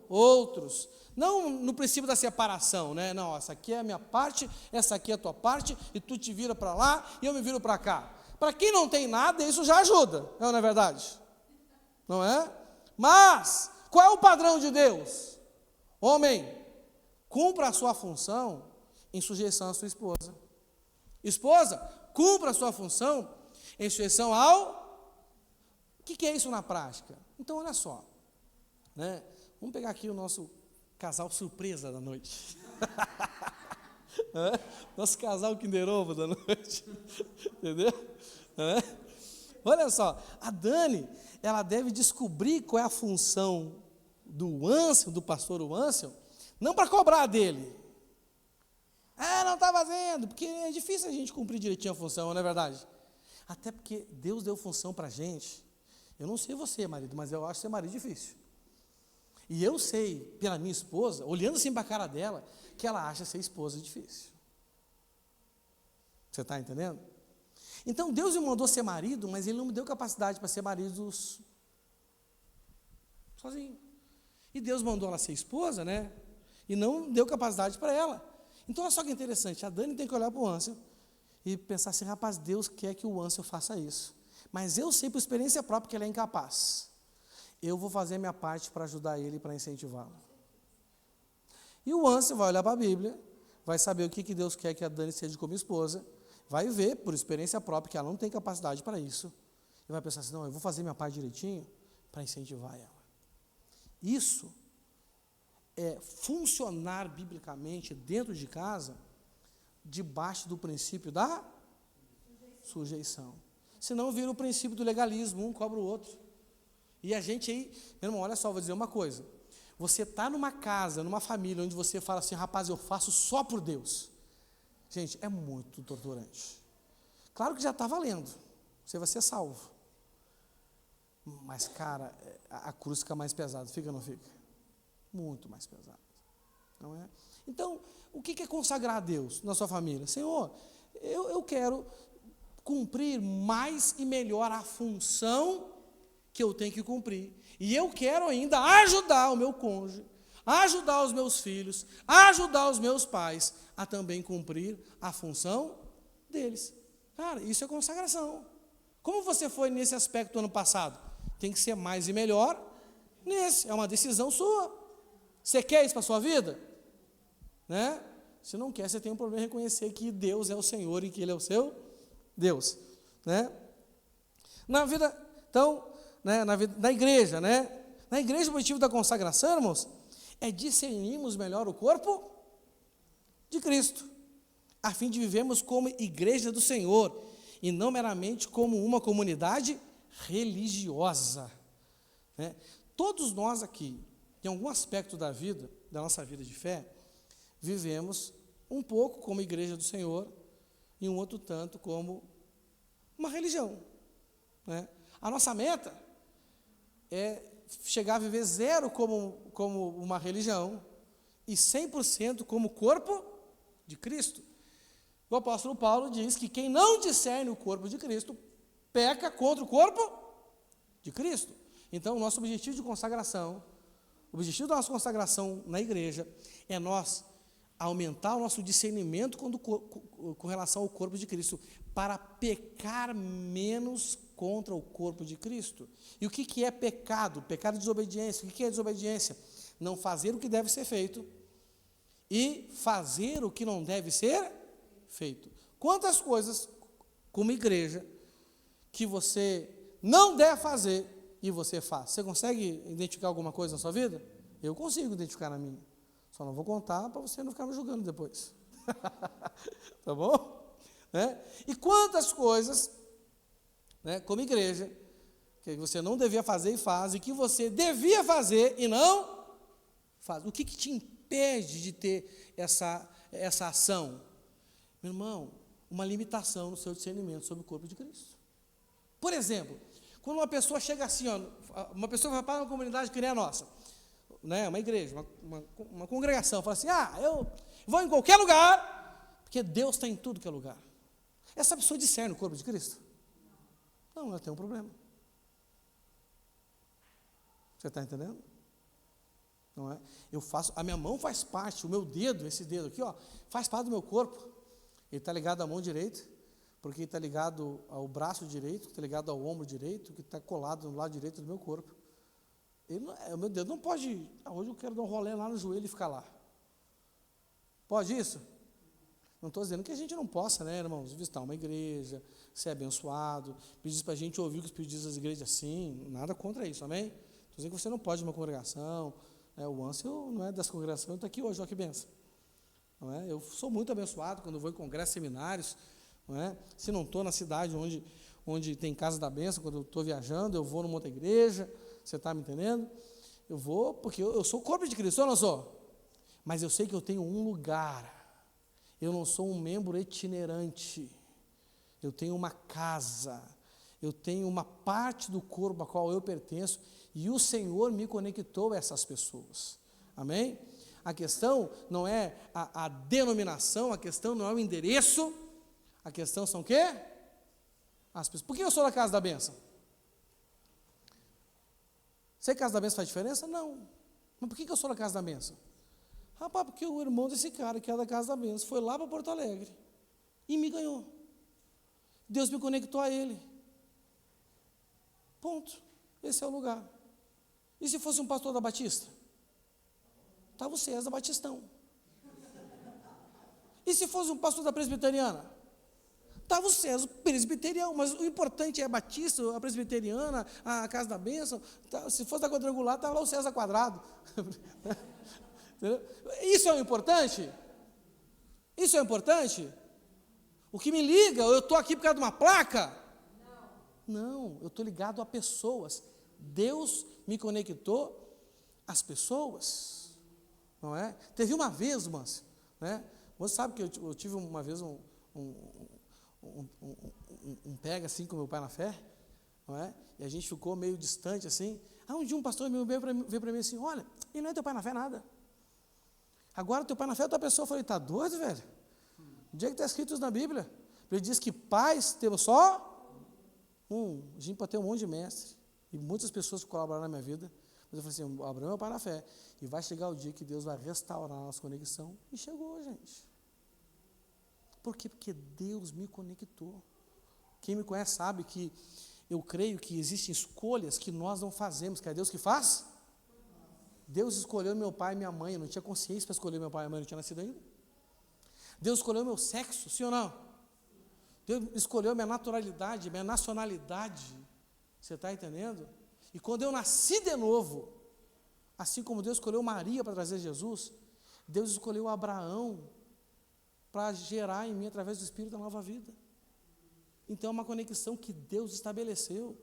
outros. Não no princípio da separação, né? Não, essa aqui é a minha parte, essa aqui é a tua parte, e tu te vira para lá e eu me viro para cá. Para quem não tem nada, isso já ajuda, não é verdade? Não é? Mas, qual é o padrão de Deus? Homem, cumpra a sua função em sujeição à sua esposa. Esposa, cumpra a sua função em sujeição ao... O que é isso na prática? Então, olha só, né? Vamos pegar aqui o nosso casal surpresa da noite. Nosso casal Kinder Ovo da noite. Entendeu? Olha só, a Dani, ela deve descobrir qual é a função do Ansel, do pastor Ansel, não para cobrar dele. Não está fazendo, porque é difícil a gente cumprir direitinho a função, não é verdade? Até porque Deus deu função para a gente. Eu não sei você, marido, mas eu acho ser marido difícil. E eu sei, pela minha esposa, olhando assim para a cara dela, que ela acha ser esposa difícil. Você está entendendo? Então, Deus me mandou ser marido, mas Ele não me deu capacidade para ser marido sozinho. E Deus mandou ela ser esposa, né? E não deu capacidade para ela. Então, olha só que interessante, a Dani tem que olhar para o Ansel e pensar assim, rapaz, Deus quer que o Ansel faça isso. Mas eu sei por experiência própria que ele é incapaz. Eu vou fazer a minha parte para ajudar ele, para incentivá-lo. E o Ansel vai olhar para a Bíblia, vai saber o que Deus quer que a Dani seja como esposa, vai ver, por experiência própria, que ela não tem capacidade para isso. E vai pensar assim, não, eu vou fazer minha parte direitinho para incentivar ela. Isso é funcionar biblicamente dentro de casa, debaixo do princípio da sujeição. Senão vira o princípio do legalismo, um cobra o outro. E a gente aí, meu irmão, olha só, vou dizer uma coisa. Você está numa casa, numa família, onde você fala assim, rapaz, eu faço só por Deus. Gente, é muito torturante. Claro que já está valendo. Você vai ser salvo. Mas, cara, a cruz fica mais pesada, fica ou não fica? Muito mais pesada. Não é? Então, o que é consagrar a Deus na sua família? Senhor, eu quero cumprir mais e melhor a função que eu tenho que cumprir. E eu quero ainda ajudar o meu cônjuge, ajudar os meus filhos, ajudar os meus pais a também cumprir a função deles. Cara, isso é consagração. Como você foi nesse aspecto ano passado? Tem que ser mais e melhor nesse. É uma decisão sua. Você quer isso para a sua vida? Né? Se não quer, você tem um problema em reconhecer que Deus é o Senhor e que Ele é o seu Deus. Né? Na vida, então, né, na igreja, né? Na igreja, o motivo da consagração, irmãos, é discernirmos melhor o corpo de Cristo, a fim de vivermos como igreja do Senhor, e não meramente como uma comunidade religiosa. Né? Todos nós aqui, em algum aspecto da vida, da nossa vida de fé, vivemos um pouco como igreja do Senhor, e um outro tanto como uma religião. Né? A nossa meta é chegar a viver zero como uma religião e 100% como corpo de Cristo. O apóstolo Paulo diz que quem não discerne o corpo de Cristo peca contra o corpo de Cristo. Então, o nosso objetivo de consagração, o objetivo da nossa consagração na igreja é nós aumentar o nosso discernimento com relação ao corpo de Cristo, para pecar menos contra o corpo de Cristo. E o que é pecado? Pecado é desobediência. O que é desobediência? Não fazer o que deve ser feito e fazer o que não deve ser feito. Quantas coisas, como igreja, que você não deve fazer e você faz? Você consegue identificar alguma coisa na sua vida? Eu consigo identificar na minha. Só não vou contar para você não ficar me julgando depois. Tá bom? Né? E quantas coisas, né, como igreja, que você não devia fazer e faz, e que você devia fazer e não faz. O que te impede de ter essa ação? Meu irmão, uma limitação no seu discernimento sobre o corpo de Cristo. Por exemplo, quando uma pessoa chega assim, ó, uma pessoa vai para uma comunidade que nem a nossa, né, uma igreja, uma congregação, fala assim, eu vou em qualquer lugar, porque Deus está em tudo que é lugar. Essa pessoa discerne o corpo de Cristo? Não, ela tem um problema. Você está entendendo? Não é? A minha mão faz parte, o meu dedo, esse dedo aqui, ó, faz parte do meu corpo. Ele está ligado à mão direita, porque ele está ligado ao braço direito, está ligado ao ombro direito, que está colado no lado direito do meu corpo. O meu dedo não pode, hoje eu quero dar um rolê lá no joelho e ficar lá. Pode isso? Não estou dizendo que a gente não possa, né, irmãos, visitar uma igreja, ser abençoado, pedir para a gente ouvir o que os pedidos das igrejas, sim, nada contra isso, amém? Estou dizendo que você não pode ir uma congregação, né, o Ansel não é dessa congregação, está aqui hoje, olha que benção. Não é? Eu sou muito abençoado quando eu vou em congressos, seminários, não é? Se não estou na cidade onde tem casa da bênção, quando eu estou viajando, eu vou numa outra igreja, você está me entendendo? Eu vou porque eu sou o corpo de Cristo, eu não sou? Mas eu sei que eu tenho um lugar. Eu não sou um membro itinerante, eu tenho uma casa, eu tenho uma parte do corpo a qual eu pertenço, e o Senhor me conectou a essas pessoas, amém? A questão não é a denominação, a questão não é o endereço, a questão são o quê? As pessoas. Por que eu sou da Casa da Bênção? Sei que a Casa da Bênção faz diferença? Não. Mas por que eu sou da Casa da Bênção? Rapaz, porque o irmão desse cara, que é da Casa da Bênção, foi lá para Porto Alegre e me ganhou. Deus me conectou a ele. Ponto. Esse é o lugar. E se fosse um pastor da Batista? Estava o César Batistão. E se fosse um pastor da Presbiteriana? Estava o César Presbiteriano. Mas o importante é a Batista, a Presbiteriana, a Casa da Bênção. Se fosse da Quadrangular, estava lá o César Quadrado. Isso é o importante? Isso é importante? O que me liga, eu estou aqui por causa de uma placa? Não, eu estou ligado a pessoas. Deus me conectou às pessoas, não é? Teve uma vez, irmãs, né? Você sabe que eu tive uma vez um pega assim com meu pai na fé, não é? E a gente ficou meio distante assim. Um dia um pastor veio para mim assim: olha, ele não é teu pai na fé nada. Agora teu pai na fé é outra pessoa. Eu falei: tá doido, velho? Onde é que está escrito isso na Bíblia? Ele diz que pais temos só um. A gente pode ter um monte de mestre e muitas pessoas que colaboraram na minha vida. Mas eu falei assim: Abraão é o pai na fé. E vai chegar o dia que Deus vai restaurar a nossa conexão. E chegou, gente. Por quê? Porque Deus me conectou. Quem me conhece sabe que eu creio que existem escolhas que nós não fazemos, que é Deus que faz. Deus escolheu meu pai e minha mãe. Eu não tinha consciência para escolher meu pai e minha mãe, eu não tinha nascido ainda. Deus escolheu meu sexo, sim ou não? Deus escolheu minha naturalidade, minha nacionalidade. Você está entendendo? E quando eu nasci de novo, assim como Deus escolheu Maria para trazer Jesus, Deus escolheu Abraão para gerar em mim, através do Espírito, a nova vida. Então é uma conexão que Deus estabeleceu.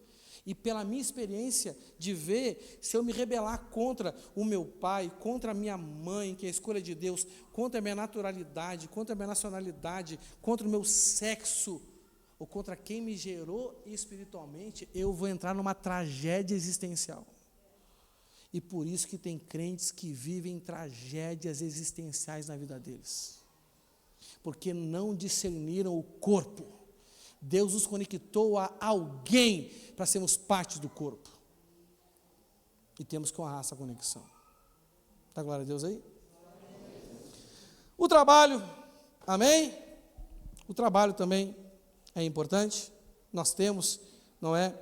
E pela minha experiência de ver, se eu me rebelar contra o meu pai, contra a minha mãe, que é a escolha de Deus, contra a minha naturalidade, contra a minha nacionalidade, contra o meu sexo, ou contra quem me gerou espiritualmente, eu vou entrar numa tragédia existencial. E por isso que tem crentes que vivem tragédias existenciais na vida deles. Porque não discerniram o corpo. Deus nos conectou a alguém para sermos parte do corpo. E temos que honrar essa conexão. Dá glória a Deus aí? O trabalho, amém? O trabalho também é importante. Nós temos, não é,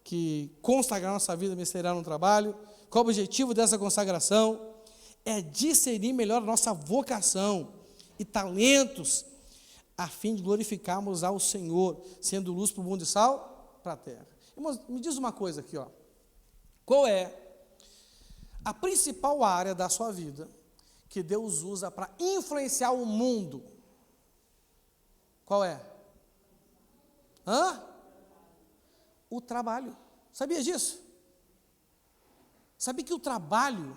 que consagrar nossa vida ministerial no trabalho. Qual o objetivo dessa consagração? É discernir melhor a nossa vocação e talentos, a fim de glorificarmos ao Senhor, sendo luz para o mundo e sal para a terra. Irmãos, me diz uma coisa aqui, ó. Qual é a principal área da sua vida que Deus usa para influenciar o mundo? Qual é? O trabalho. Sabia disso? Sabia que o trabalho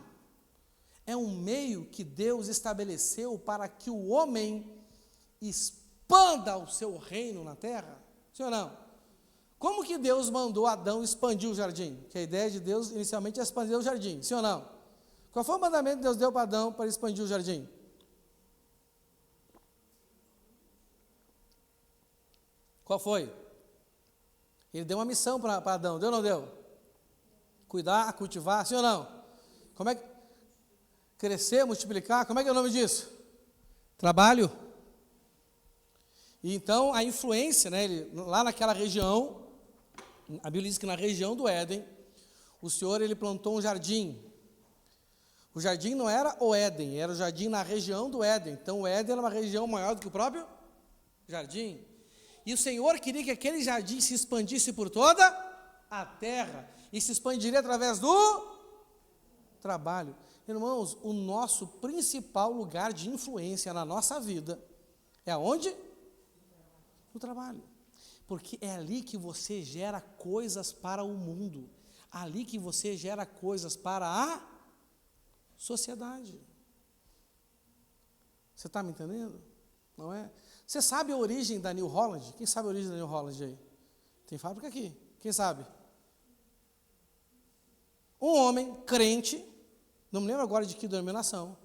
é um meio que Deus estabeleceu para que o homem expanda o seu reino na terra? Sim ou não? Como que Deus mandou Adão expandir o jardim? Que a ideia de Deus inicialmente é expandir o jardim, sim ou não? Qual foi o mandamento que Deus deu para Adão para expandir o jardim? Qual foi? Ele deu uma missão para Adão, deu ou não deu? Cuidar, cultivar, sim ou não? Como é que? Crescer, multiplicar, como é que é o nome disso? Trabalho. E então a influência, né, lá naquela região, a Bíblia diz que na região do Éden, o Senhor ele plantou um jardim. O jardim não era o Éden, era o jardim na região do Éden. Então o Éden era uma região maior do que o próprio jardim. E o Senhor queria que aquele jardim se expandisse por toda a terra. E se expandiria através do trabalho. Irmãos, o nosso principal lugar de influência na nossa vida é aonde? No trabalho. Porque é ali que você gera coisas para o mundo. Ali que você gera coisas para a sociedade. Você está me entendendo? Não é? Você sabe a origem da New Holland? Quem sabe a origem da New Holland aí? Tem fábrica aqui. Quem sabe? Um homem crente, não me lembro agora de que denominação,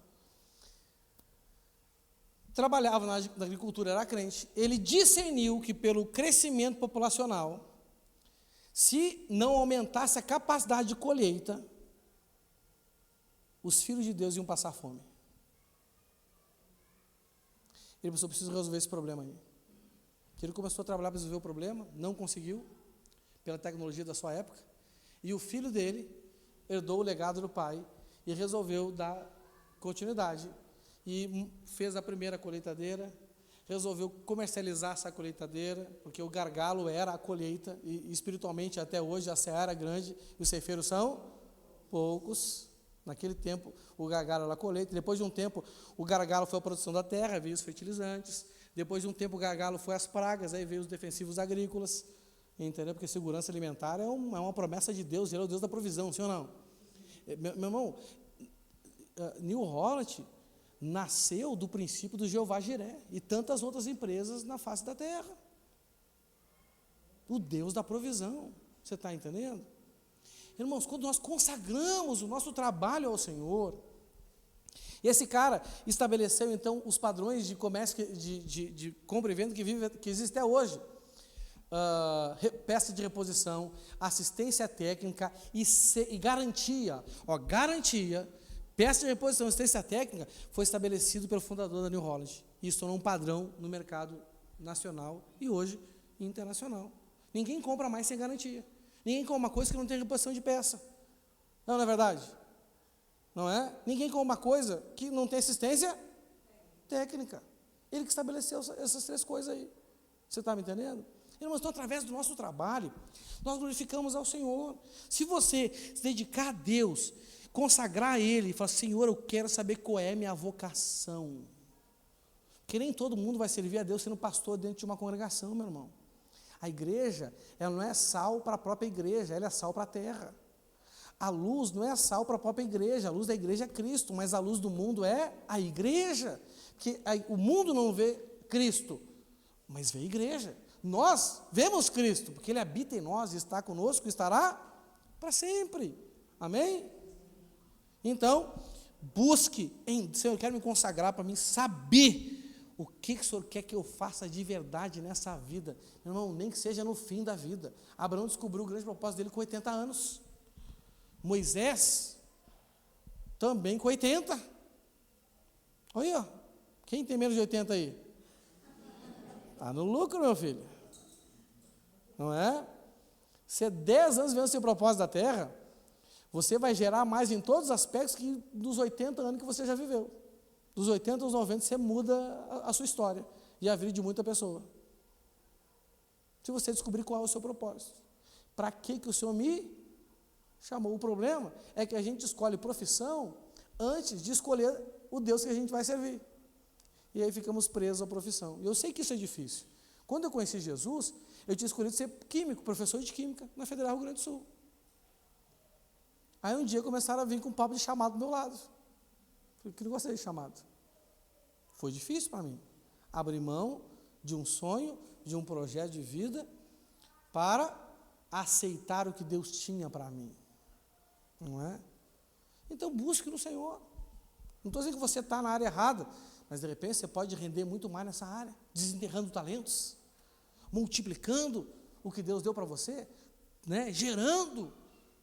trabalhava na agricultura, era crente, ele discerniu que pelo crescimento populacional, se não aumentasse a capacidade de colheita, os filhos de Deus iam passar fome. Ele pensou, preciso resolver esse problema aí. Ele começou a trabalhar para resolver o problema, não conseguiu, pela tecnologia da sua época, e o filho dele herdou o legado do pai e resolveu dar continuidade. E fez a primeira colheitadeira, resolveu comercializar essa colheitadeira, porque o gargalo era a colheita, e espiritualmente até hoje a seara é grande, e os ceifeiros são poucos. Naquele tempo o gargalo era a colheita, depois de um tempo o gargalo foi a produção da terra, veio os fertilizantes, depois de um tempo o gargalo foi as pragas, aí veio os defensivos agrícolas, entendeu? Porque segurança alimentar é uma promessa de Deus, ele é o Deus da provisão, sim ou não? Meu irmão, New Holland nasceu do princípio do Jeová Jiré e tantas outras empresas na face da terra. O Deus da provisão, você está entendendo? Irmãos, quando nós consagramos o nosso trabalho ao Senhor, esse cara estabeleceu então os padrões de comércio, de compra e venda que existe até hoje. Peça de reposição, assistência técnica e garantia. Garantia, peça de reposição, assistência técnica foi estabelecido pelo fundador da New Holland. Isso tornou um padrão no mercado nacional e hoje internacional. Ninguém compra mais sem garantia. Ninguém compra uma coisa que não tem reposição de peça. Não é verdade? Não é? Ninguém compra uma coisa que não tem assistência técnica. Ele que estabeleceu essas três coisas aí. Você está me entendendo? Irmãos, então, através do nosso trabalho, nós glorificamos ao Senhor. Se você se dedicar a Deus, consagrar a Ele, e falar, Senhor, eu quero saber qual é a minha vocação. Porque nem todo mundo vai servir a Deus sendo pastor dentro de uma congregação, meu irmão. A igreja, ela não é sal para a própria igreja, ela é sal para a terra. A luz não é sal para a própria igreja, a luz da igreja é Cristo, mas a luz do mundo é a igreja. Porque o mundo não vê Cristo, mas vê a igreja. Nós vemos Cristo, porque Ele habita em nós e está conosco e estará para sempre. Amém? Então, busque, Senhor, eu quero me consagrar para mim saber o que o Senhor quer que eu faça de verdade nessa vida. Meu irmão, nem que seja no fim da vida. Abraão descobriu o grande propósito dele com 80 anos. Moisés, também com 80. Olha aí, quem tem menos de 80 aí? Está no lucro, meu filho. Não é? Se é 10 anos vivendo o seu propósito da terra, você vai gerar mais em todos os aspectos que dos 80 anos que você já viveu. Dos 80 aos 90 você muda a sua história e a vida de muita pessoa. Se você descobrir qual é o seu propósito. Para que o Senhor me chamou? O problema é que a gente escolhe profissão antes de escolher o Deus que a gente vai servir. E aí ficamos presos à profissão. E eu sei que isso é difícil. Quando eu conheci Jesus, eu tinha escolhido ser químico, professor de química, na Federal Rio Grande do Sul. Aí um dia começaram a vir com um papo de chamado do meu lado. Eu não gostei de chamado. Foi difícil para mim. Abrir mão de um sonho, de um projeto de vida, para aceitar o que Deus tinha para mim. Não é? Então busque no Senhor. Não estou dizendo que você está na área errada, mas de repente você pode render muito mais nessa área, desenterrando talentos, multiplicando o que Deus deu para você, né? Gerando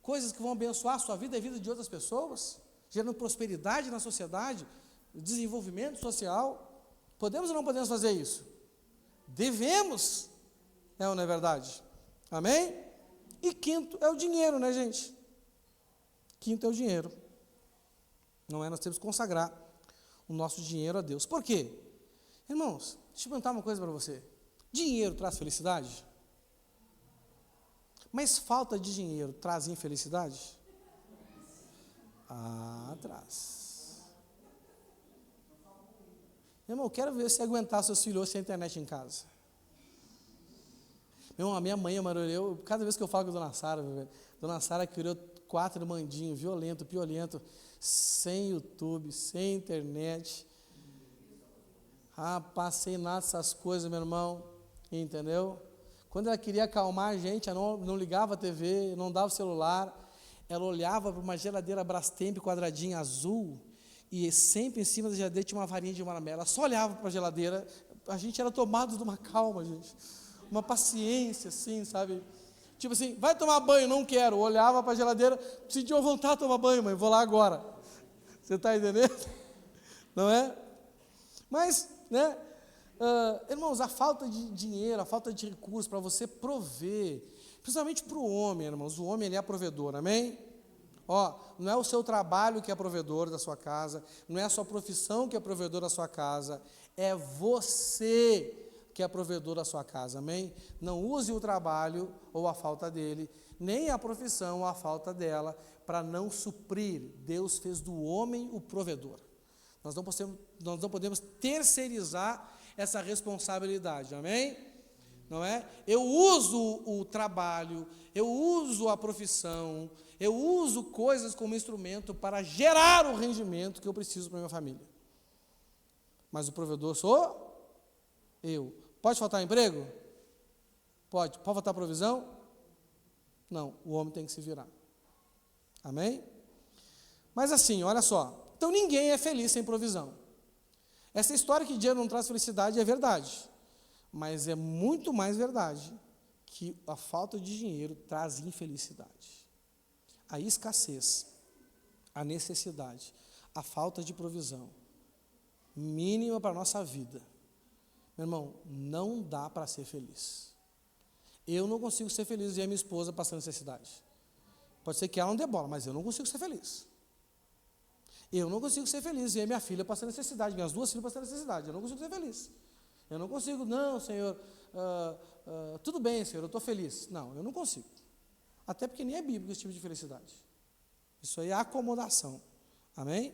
coisas que vão abençoar a sua vida e a vida de outras pessoas, gerando prosperidade na sociedade, desenvolvimento social. Podemos ou não podemos fazer isso? Devemos, ou não é verdade? Amém? E quinto é o dinheiro, né, gente? Quinto é o dinheiro. Não é? Nós temos que consagrar o nosso dinheiro a Deus. Por quê? Irmãos, deixa eu perguntar uma coisa para você. Dinheiro traz felicidade? Mas falta de dinheiro traz infelicidade? Traz. Irmão, eu quero ver se aguentar seus filhos sem internet em casa. Meu irmão, a minha mãe, cada vez que eu falo com a Dona Sara criou 4 irmãndinhos, violento, piolento, sem YouTube, sem internet. Passei nada dessas coisas, meu irmão, entendeu? Quando ela queria acalmar a gente, ela não ligava a TV, não dava o celular, ela olhava para uma geladeira Brastemp quadradinha azul, e sempre em cima da geladeira tinha uma varinha de marmelo. Ela só olhava para a geladeira, a gente era tomado de uma calma, gente, uma paciência, assim, sabe? Tipo assim, vai tomar banho, não quero. Olhava para a geladeira, sentia uma vontade de tomar banho, mãe, vou lá agora. Você está entendendo? Não é? Mas, né, irmãos, a falta de dinheiro, a falta de recursos para você prover, principalmente para o homem, irmãos, o homem ele é provedor, amém? Ó, não é o seu trabalho que é provedor da sua casa, não é a sua profissão que é provedor da sua casa, é você que é provedor da sua casa, amém? Não use o trabalho ou a falta dele, nem a profissão ou a falta dela, para não suprir. Deus fez do homem o provedor. Nós não podemos terceirizar essa responsabilidade, amém? Não é? Eu uso o trabalho, eu uso a profissão, eu uso coisas como instrumento para gerar o rendimento que eu preciso para a minha família. Mas o provedor sou eu. Pode faltar emprego? Pode. Pode faltar provisão? Não, o homem tem que se virar. Amém? Mas assim, olha só. Então ninguém é feliz sem provisão. Essa história que dinheiro não traz felicidade é verdade. Mas é muito mais verdade que a falta de dinheiro traz infelicidade. A escassez, a necessidade, a falta de provisão mínima para a nossa vida. Meu irmão, não dá para ser feliz. Eu não consigo ser feliz e a minha esposa passando necessidade. Pode ser que ela não dê bola, mas eu não consigo ser feliz. Eu não consigo ser feliz e a minha filha passando necessidade, minhas duas filhas passando necessidade. Eu não consigo ser feliz. Eu não consigo, não, Senhor, tudo bem, Senhor, eu estou feliz. Não, eu não consigo. Até porque nem é bíblico esse tipo de felicidade. Isso aí é acomodação. Amém?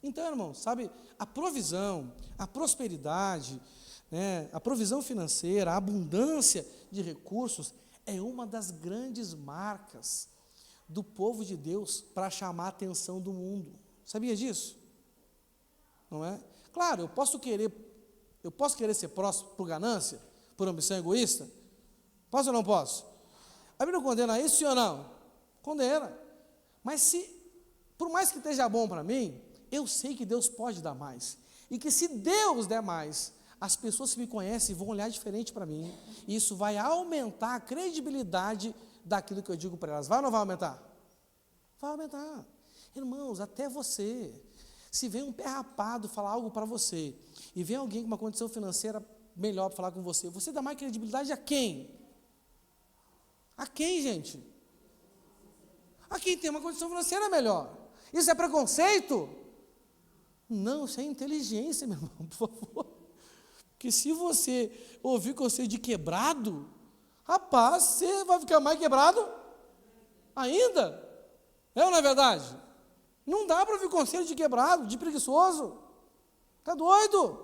Então, irmão, sabe, a provisão, a prosperidade, né, a provisão financeira, a abundância de recursos é uma das grandes marcas do povo de Deus para chamar a atenção do mundo. Sabia disso? Não é? Claro, eu posso querer ser próximo por ganância, por ambição egoísta? Posso ou não posso? A Bíblia condena isso, sim ou não? Condena. Mas por mais que esteja bom para mim, eu sei que Deus pode dar mais. E que se Deus der mais, as pessoas que me conhecem vão olhar diferente para mim. E isso vai aumentar a credibilidade daquilo que eu digo para elas. Vai ou não vai aumentar? Vai aumentar. Irmãos, até você. Se vem um pé rapado falar algo para você, e vem alguém com uma condição financeira melhor para falar com você, você dá mais credibilidade a quem? A quem, gente? A quem tem uma condição financeira melhor. Isso é preconceito? Não, isso é inteligência, meu irmão, por favor. Porque se você ouvir conselho de quebrado, rapaz, você vai ficar mais quebrado ainda. É ou não é verdade? Não dá para ouvir conselho de quebrado, de preguiçoso. Está doido?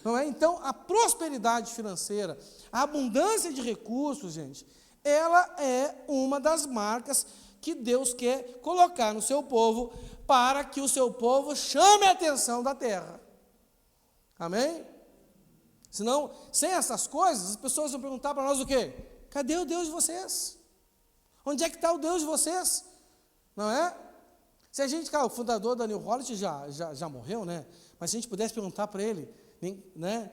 Não é? Então, a prosperidade financeira, a abundância de recursos, gente, ela é uma das marcas que Deus quer colocar no seu povo para que o seu povo chame a atenção da terra. Amém? Senão, sem essas coisas, as pessoas vão perguntar para nós o quê? Cadê o Deus de vocês? Onde é que está o Deus de vocês? Não é? Se a gente, o fundador da New Holland já morreu, né? Mas se a gente pudesse perguntar para ele, né?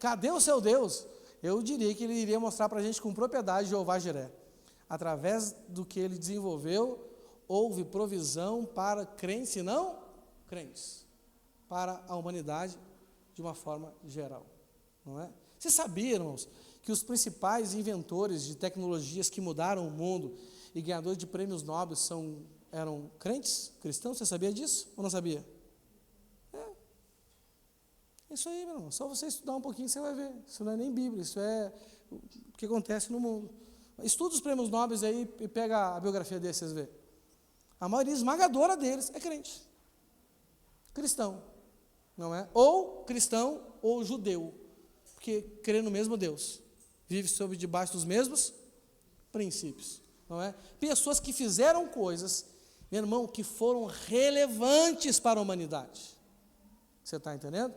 Cadê o seu Deus? Eu diria que ele iria mostrar para a gente com propriedade Jeová Jiré. Através do que ele desenvolveu, houve provisão para crentes e não crentes, para a humanidade de uma forma geral. Não é? Vocês sabiam, irmãos, que os principais inventores de tecnologias que mudaram o mundo e ganhadores de prêmios nobres eram crentes, cristãos? Você sabia disso ou não sabia? É isso aí, meu irmão. Só você estudar um pouquinho, você vai ver. Isso não é nem Bíblia, isso é o que acontece no mundo. Estuda os prêmios nobres aí e pega a biografia desses, vocês vê. A maioria esmagadora deles é crente. Cristão, não é? Ou cristão ou judeu, porque crê no mesmo Deus. Vive debaixo dos mesmos princípios. Não é? Pessoas que fizeram coisas, meu irmão, que foram relevantes para a humanidade. Você está entendendo?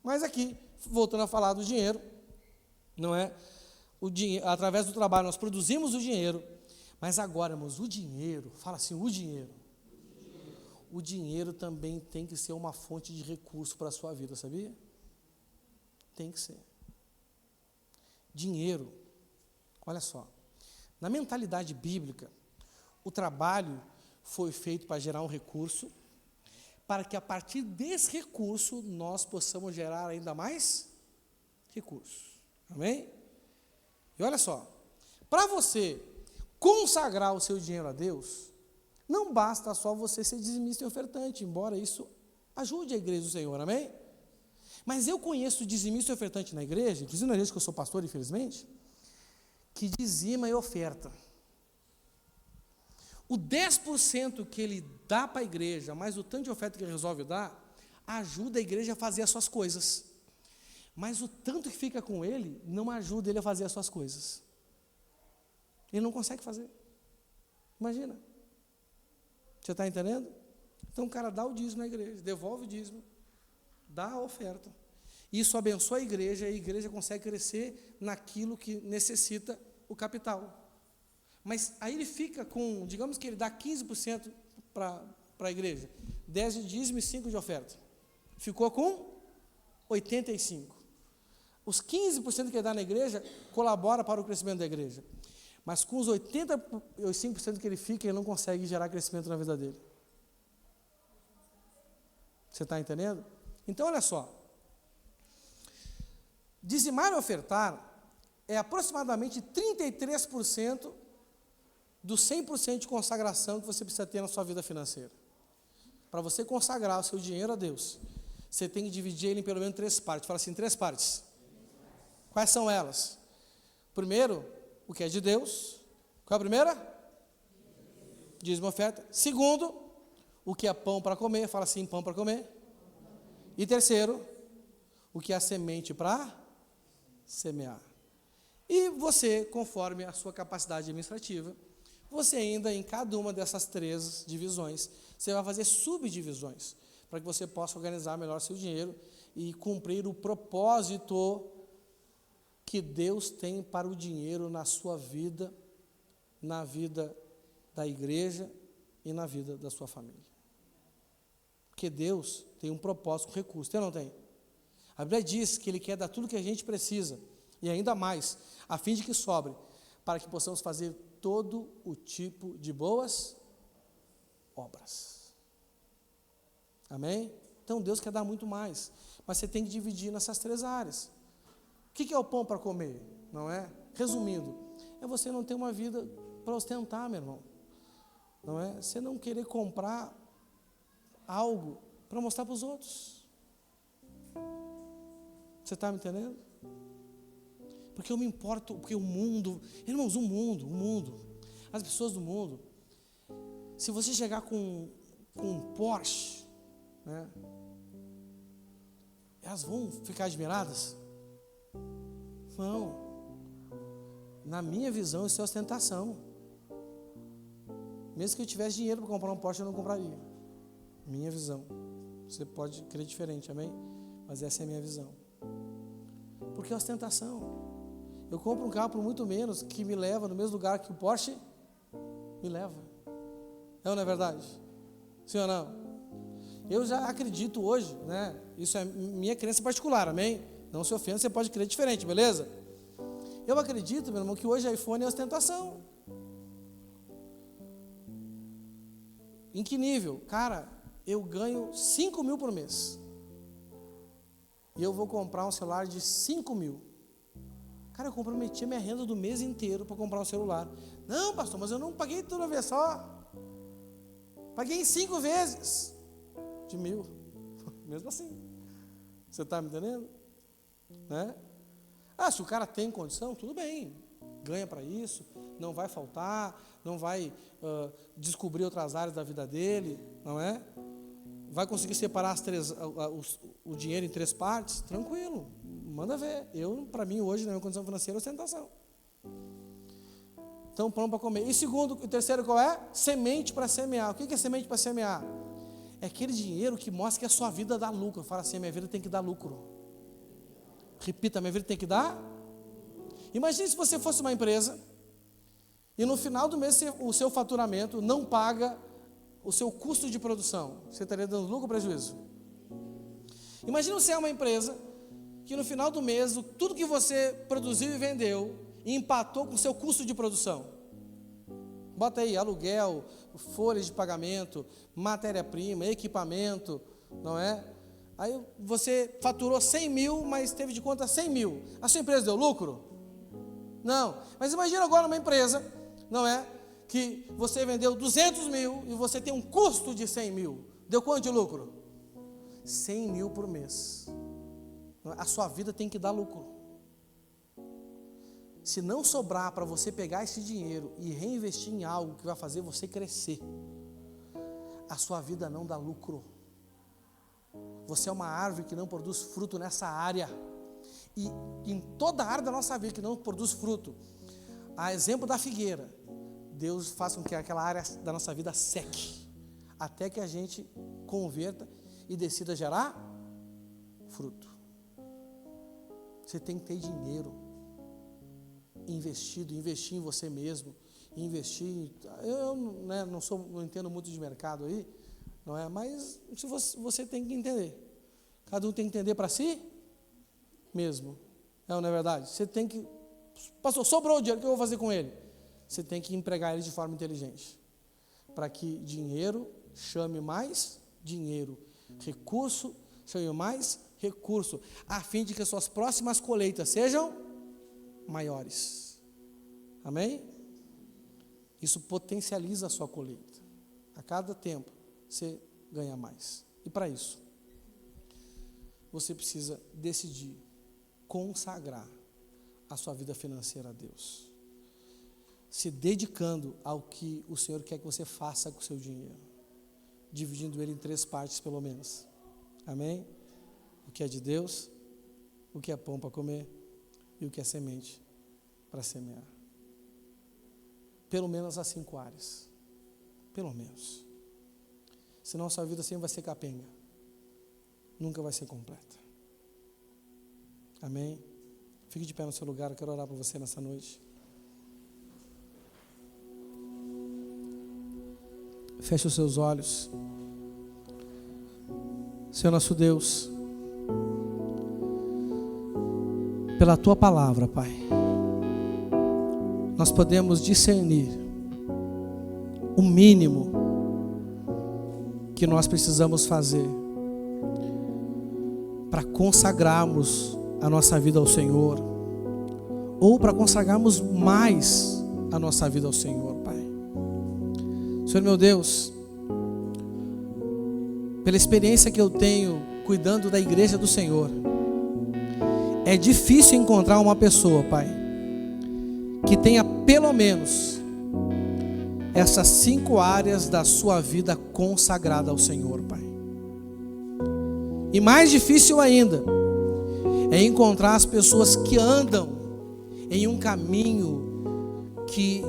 Mas aqui, voltando a falar do dinheiro, não é? O dinheiro, através do trabalho nós produzimos o dinheiro, mas agora, irmãos, o dinheiro, fala assim, o dinheiro. o dinheiro também tem que ser uma fonte de recurso para a sua vida, sabia? Tem que ser. Dinheiro, olha só, na mentalidade bíblica, o trabalho foi feito para gerar um recurso, para que a partir desse recurso nós possamos gerar ainda mais recursos. Amém? E olha só, para você consagrar o seu dinheiro a Deus, não basta só você ser dizimista e ofertante, embora isso ajude a igreja do Senhor, amém? Mas eu conheço dizimista e ofertante na igreja, inclusive na igreja que eu sou pastor, infelizmente, que dizima e oferta. O 10% que ele dá para a igreja, mais o tanto de oferta que ele resolve dar, ajuda a igreja a fazer as suas coisas. Mas o tanto que fica com ele, não ajuda ele a fazer as suas coisas. Ele não consegue fazer. Imagina. Você está entendendo? Então o cara dá o dízimo na igreja, devolve o dízimo, dá a oferta. Isso abençoa a igreja consegue crescer naquilo que necessita o capital. Mas aí ele fica com, digamos que ele dá 15% para a igreja, 10 de dízimo e 5 de oferta. Ficou com 85%. Os 15% que ele dá na igreja colabora para o crescimento da igreja. Mas com os 85% que ele fica, ele não consegue gerar crescimento na vida dele. Você está entendendo? Então, olha só. Dizimar e ofertar é aproximadamente 33% do 100% de consagração que você precisa ter na sua vida financeira. Para você consagrar o seu dinheiro a Deus, você tem que dividir ele em pelo menos 3 partes. Fala assim, 3 partes. Quais são elas? Primeiro, o que é de Deus. Qual é a primeira? Dízimo e oferta. Segundo, o que é pão para comer. Fala assim, pão para comer. E terceiro, o que é a semente para semear. E você, conforme a sua capacidade administrativa, você ainda em cada uma dessas 3 divisões, você vai fazer subdivisões, para que você possa organizar melhor seu dinheiro e cumprir o propósito que Deus tem para o dinheiro na sua vida, na vida da igreja e na vida da sua família. Porque Deus tem um propósito com recurso, tem ou não tem? A Bíblia diz que Ele quer dar tudo que a gente precisa, e ainda mais, a fim de que sobre, para que possamos fazer todo o tipo de boas obras. Amém? Então Deus quer dar muito mais, mas você tem que dividir nessas 3 áreas. O que é o pão para comer? Não é? Resumindo, é você não ter uma vida para ostentar, meu irmão. Não é? Você não querer comprar algo para mostrar para os outros. Você está me entendendo? Porque eu me importo, porque o mundo, irmãos, o mundo, as pessoas do mundo, se você chegar com um Porsche, né, elas vão ficar admiradas? Não. Na minha visão, isso é ostentação. Mesmo que eu tivesse dinheiro para comprar um Porsche, eu não compraria. Minha visão. Você pode crer diferente, amém? Mas essa é a minha visão. Porque é ostentação. Eu compro um carro por muito menos, que me leva no mesmo lugar que o Porsche me leva. É ou não é verdade? Sim ou não? Eu já acredito hoje, né? Isso é minha crença particular, amém? Não se ofenda, você pode crer diferente, beleza? Eu acredito, meu irmão, que hoje iPhone é ostentação. Em que nível? Cara, eu ganho 5 mil por mês. E eu vou comprar um celular de 5 mil. Cara, eu comprometi a minha renda do mês inteiro para comprar um celular. Não, pastor, mas eu não paguei tudo uma vez só. Paguei em 5 vezes. De 1.000. Mesmo assim. Você está me entendendo? Né? Ah, se o cara tem condição, tudo bem. Ganha para isso, não vai faltar, não vai descobrir outras áreas da vida dele, não é? Vai conseguir separar o dinheiro em 3 partes? Tranquilo, manda ver. Para mim, hoje, na minha condição financeira, é ostentação. Então, pão para comer. E segundo, o terceiro qual é? Semente para semear. O que é semente para semear? É aquele dinheiro que mostra que a sua vida dá lucro. Fala assim, minha vida tem que dar lucro. Repita, minha vida tem que dar. Imagine se você fosse uma empresa e no final do mês o seu faturamento não paga o seu custo de produção, você estaria dando lucro ou prejuízo? Imagina você é uma empresa que no final do mês, tudo que você produziu e vendeu, empatou com o seu custo de produção. Bota aí, aluguel, folhas de pagamento, matéria-prima, equipamento, não é? Aí você faturou 100 mil, mas teve de conta 100 mil. A sua empresa deu lucro? Não. Mas imagina agora uma empresa, não é? Que você vendeu 200 mil e você tem um custo de 100 mil. Deu quanto de lucro? 100 mil por mês. A sua vida tem que dar lucro. Se não sobrar para você pegar esse dinheiro e reinvestir em algo que vai fazer você crescer, a sua vida não dá lucro. Você é uma árvore que não produz fruto nessa área. E em toda a área da nossa vida que não produz fruto, a exemplo da figueira, Deus faz com que aquela área da nossa vida seque, até que a gente converta e decida gerar fruto. Você tem que ter dinheiro investido, investir em você mesmo, investir. Eu não entendo muito de mercado aí, não é? Mas você tem que entender. Cada um tem que entender para si mesmo. Não é verdade? Você tem que. Pastor, sobrou o dinheiro, o que eu vou fazer com ele? Você tem que empregar ele de forma inteligente, para que dinheiro chame mais dinheiro, recurso chame mais recurso, a fim de que as suas próximas colheitas sejam maiores. Amém? Isso potencializa a sua colheita. A cada tempo você ganha mais. E para isso, você precisa decidir consagrar a sua vida financeira a Deus, se dedicando ao que o Senhor quer que você faça com o seu dinheiro, dividindo ele em 3 partes pelo menos. Amém? O que é de Deus, o que é pão para comer e o que é semente para semear. Pelo menos as 5 áreas. Pelo menos. Senão a sua vida sempre vai ser capenga. Nunca vai ser completa. Amém? Fique de pé no seu lugar, eu quero orar por você nessa noite. Feche os seus olhos. Senhor nosso Deus, pela Tua palavra, Pai, nós podemos discernir o mínimo que nós precisamos fazer para consagrarmos a nossa vida ao Senhor, ou para consagrarmos mais a nossa vida ao Senhor, Pai. Senhor meu Deus, pela experiência que eu tenho cuidando da igreja do Senhor, é difícil encontrar uma pessoa, Pai, que tenha pelo menos essas 5 áreas da sua vida consagrada ao Senhor, Pai. E mais difícil ainda é encontrar as pessoas que andam em um caminho que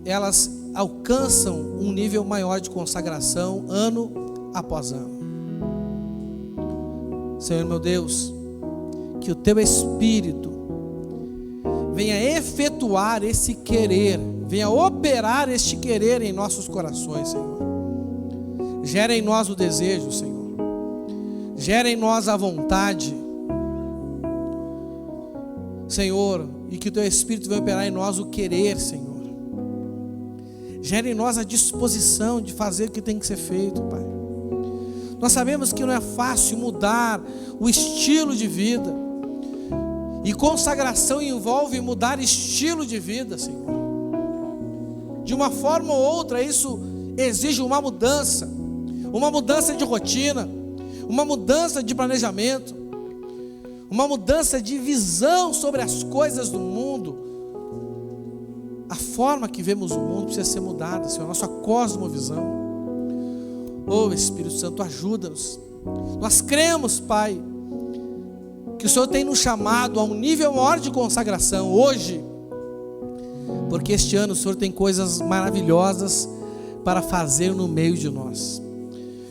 elas alcançam um nível maior de consagração ano após ano. Senhor meu Deus, que o Teu Espírito venha efetuar esse querer, venha operar este querer em nossos corações, Senhor. Gera em nós o desejo, Senhor. Gera em nós a vontade, Senhor, e que o Teu Espírito venha operar em nós o querer, Senhor. Gera em nós a disposição de fazer o que tem que ser feito, Pai. Nós sabemos que não é fácil mudar o estilo de vida, e consagração envolve mudar estilo de vida, Senhor. De uma forma ou outra, isso exige uma mudança de rotina, uma mudança de planejamento, uma mudança de visão sobre as coisas do mundo. A forma que vemos o mundo precisa ser mudada, Senhor, a nossa cosmovisão. Oh Espírito Santo, ajuda-nos. Nós cremos, Pai, que o Senhor tem nos chamado a um nível maior de consagração hoje, porque este ano o Senhor tem coisas maravilhosas para fazer no meio de nós,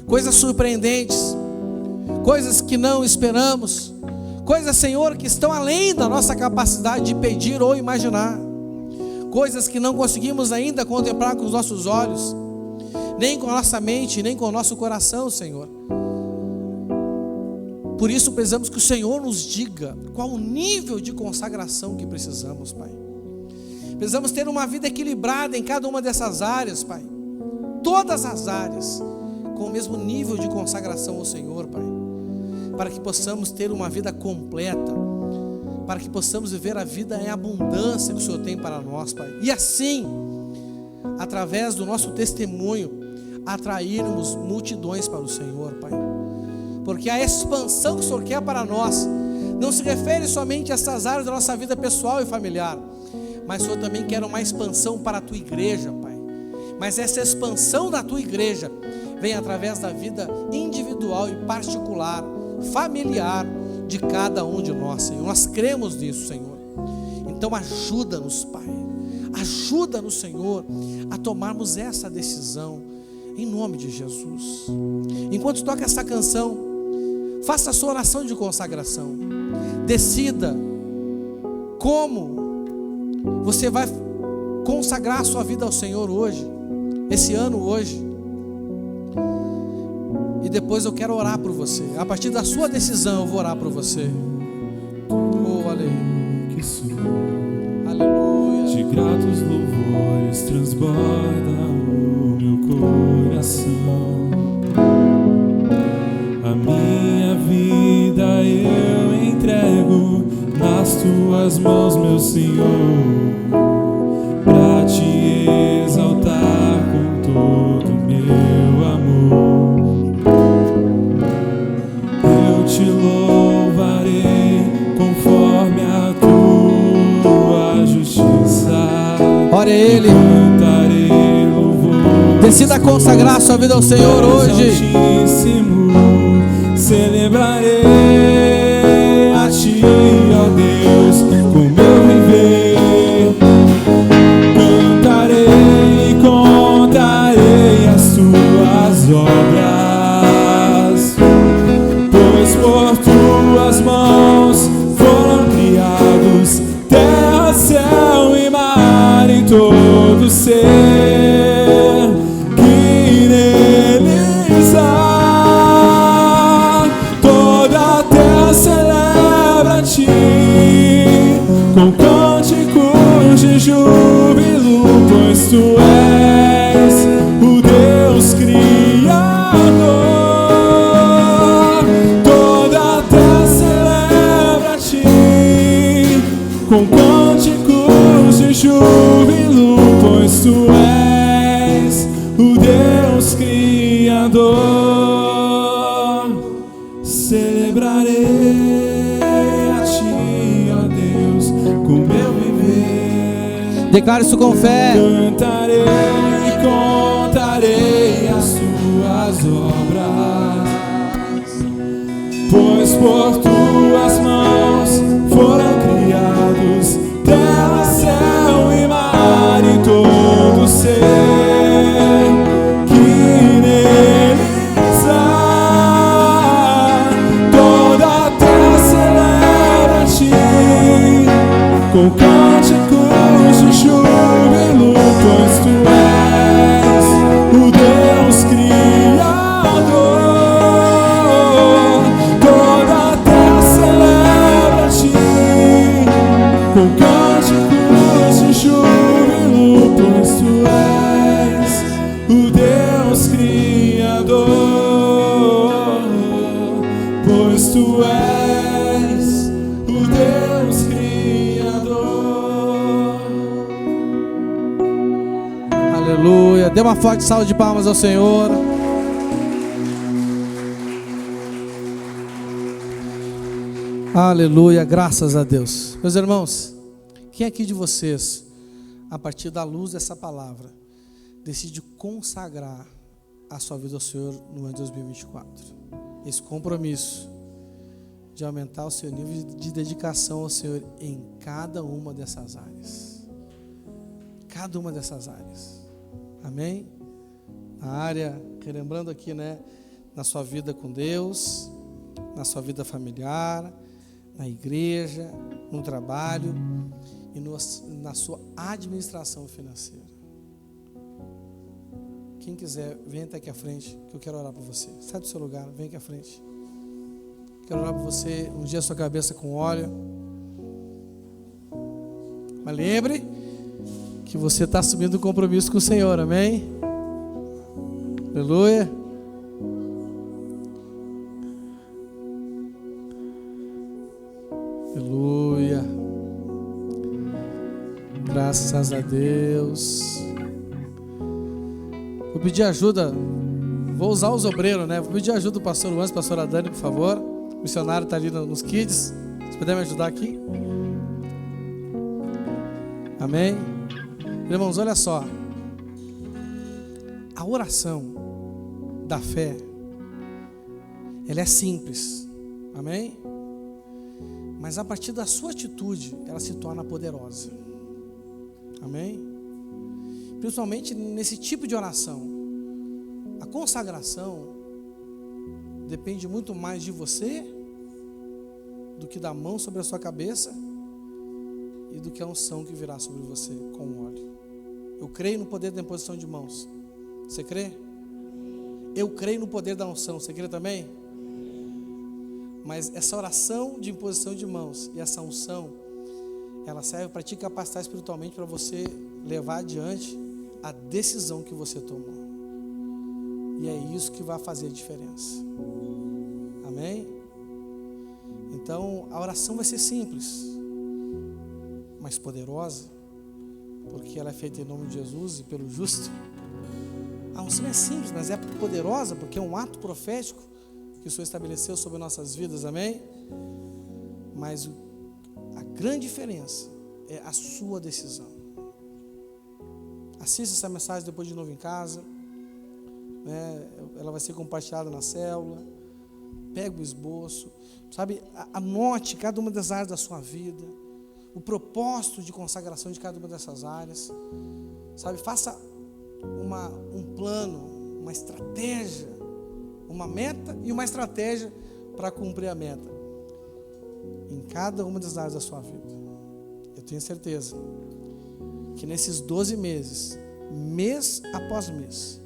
coisas surpreendentes, coisas que não esperamos, coisas, Senhor, que estão além da nossa capacidade de pedir ou imaginar, coisas que não conseguimos ainda contemplar com os nossos olhos. nem com a nossa mente, nem com o nosso coração, Senhor. Por isso precisamos que o Senhor nos diga qual o nível de consagração que precisamos, Pai. Precisamos ter uma vida equilibrada em cada uma dessas áreas, Pai. Todas as áreas, com o mesmo nível de consagração ao Senhor, Pai. Para que possamos ter uma vida completa, para que possamos viver a vida em abundância que o Senhor tem para nós, Pai. E assim, através do nosso testemunho, atrairmos multidões para o Senhor, Pai. Porque a expansão que o Senhor quer para nós não se refere somente a essas áreas da nossa vida pessoal e familiar, mas o Senhor também quer uma expansão para a tua igreja, Pai. Mas essa expansão da tua igreja vem através da vida individual e particular, familiar de cada um de nós, Senhor. Nós cremos nisso, Senhor. Então ajuda-nos, Pai. Ajuda-nos, Senhor, a tomarmos essa decisão, em nome de Jesus. Enquanto toca essa canção, faça a sua oração de consagração. Decida como você vai consagrar a sua vida ao Senhor hoje, esse ano hoje. E depois eu quero orar por você. A partir da sua decisão eu vou orar por você. Oh, aleluia. Que sou. Aleluia. De gratos louvores transborda o meu coração. A minha vida eu entrego nas tuas mãos, meu Senhor, pra te exaltar com todo o meu amor. Eu te louvarei conforme a tua justiça. Ore a Ele. Cantarei louvor. Decida consagrar a sua vida ao Senhor hoje. Celebrarei a Ti, ó Deus, com meu viver. Cantarei e contarei as Tuas obras, pois por Tuas mãos foram criados terra, céu e mar e todo ser que neles há. Com cânticos de júbilo, pois Tu és o Deus Criador. Toda a terra celebra a Ti, com cânticos de júbilo, pois Tu és o Deus Criador. Celebrarei Declare isso com fé. Cantarei e contarei as Tuas obras, pois por Tuas mãos foram criados terra, céu e mar e todo ser que neles há. Toda a terra celebra a Ti, com cânticos de júbilo, pois Tu és o Deus Criador. Toda a terra celebra a Ti, com cânticos de júbilo, pois Tu és o Deus Criador. Pois Tu és o Deus Criador. Aleluia. Dê uma forte salva de palmas ao Senhor. Aleluia. Graças a Deus. Meus irmãos, quem aqui de vocês, a partir da luz dessa palavra, decide consagrar a sua vida ao Senhor no ano de 2024? Esse compromisso de aumentar o seu nível de dedicação ao Senhor em cada uma dessas áreas. Cada uma dessas áreas. Amém? Na área, relembrando aqui, né? Na sua vida com Deus, na sua vida familiar, na igreja, no trabalho e na sua administração financeira. Quem quiser, vem até aqui à frente, que eu quero orar por você. Sai do seu lugar, vem aqui à frente. Quero orar por você, ungir a sua cabeça com óleo. Mas lembre que você está assumindo um compromisso com o Senhor, amém? Aleluia. Aleluia. Graças a Deus. Vou pedir ajuda. Vou usar os obreiros, né? Vou pedir ajuda do pastor Luan, pastora Dani, por favor. O missionário está ali nos kids. Se puder me ajudar aqui. Amém? Irmãos, olha só. A oração da fé, ela é simples. Amém? Mas a partir da sua atitude, ela se torna poderosa. Amém? Principalmente nesse tipo de oração. A consagração depende muito mais de você do que da mão sobre a sua cabeça e do que a unção que virá sobre você com o óleo. Eu creio no poder da imposição de mãos. Você crê? Eu creio no poder da unção. Você crê também? Mas essa oração de imposição de mãos e essa unção, ela serve para te capacitar espiritualmente para você levar adiante a decisão que você tomou. E é isso que vai fazer a diferença. Amém? Então, a oração vai ser simples, mas poderosa, porque ela é feita em nome de Jesus e pelo justo. A unção é simples, mas é poderosa, porque é um ato profético que o Senhor estabeleceu sobre nossas vidas, amém? Mas a grande diferença é a sua decisão. Assista essa mensagem depois de novo em casa, né? Ela vai ser compartilhada na célula. Pega o esboço, sabe? Anote cada uma das áreas da sua vida, o propósito de consagração de cada uma dessas áreas, sabe? Faça um plano, uma estratégia, uma meta e uma estratégia para cumprir a meta em cada uma das áreas da sua vida. Eu tenho certeza que nesses 12 meses, mês após mês,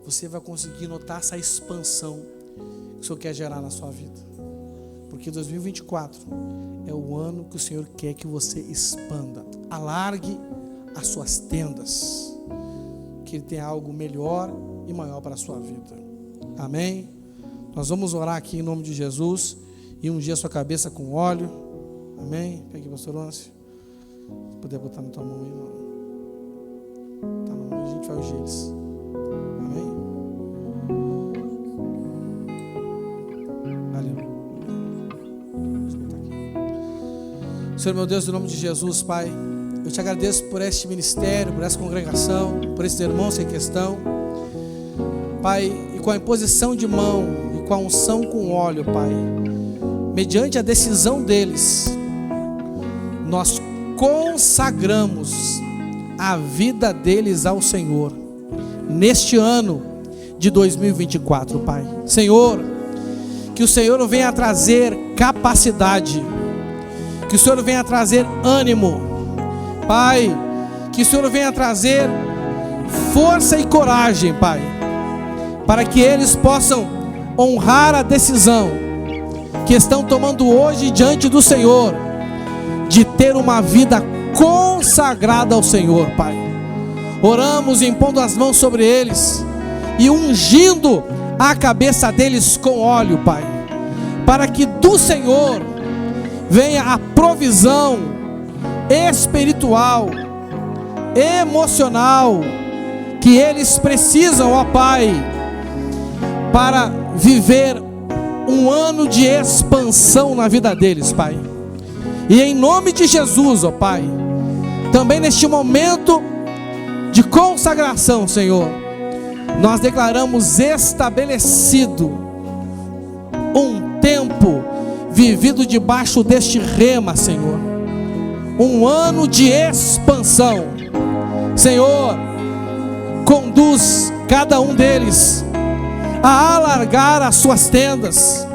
você vai conseguir notar essa expansão que o Senhor quer gerar na sua vida. Porque 2024 é o ano que o Senhor quer que você expanda. Alargue as suas tendas, que Ele tem algo melhor e maior para a sua vida. Amém? Nós vamos orar aqui em nome de Jesus e ungir a sua cabeça com óleo. Amém? Pegue, pastor Lance. Se puder botar na tua mão aí, irmão. Tá na mão, a gente vai ungir eles. Amém? Senhor meu Deus, em nome de Jesus, Pai, eu te agradeço por este ministério, por essa congregação, por esses irmãos em questão, Pai, e com a imposição de mão e com a unção com óleo, Pai, mediante a decisão deles, nós consagramos a vida deles ao Senhor, neste ano de 2024, Pai. Senhor, que o Senhor venha trazer capacidade, que o Senhor venha trazer ânimo, Pai, que o Senhor venha trazer força e coragem, Pai, para que eles possam honrar a decisão que estão tomando hoje diante do Senhor, de ter uma vida consagrada ao Senhor, Pai. Oramos impondo as mãos sobre eles e ungindo a cabeça deles com óleo, Pai, para que do Senhor venha a provisão espiritual, emocional, que eles precisam, ó Pai, para viver um ano de expansão na vida deles, Pai. E em nome de Jesus, ó Pai, também neste momento de consagração, Senhor, nós declaramos estabelecido um tempo vivido debaixo deste rema, Senhor, um ano de expansão. Senhor, conduz cada um deles a alargar as suas tendas,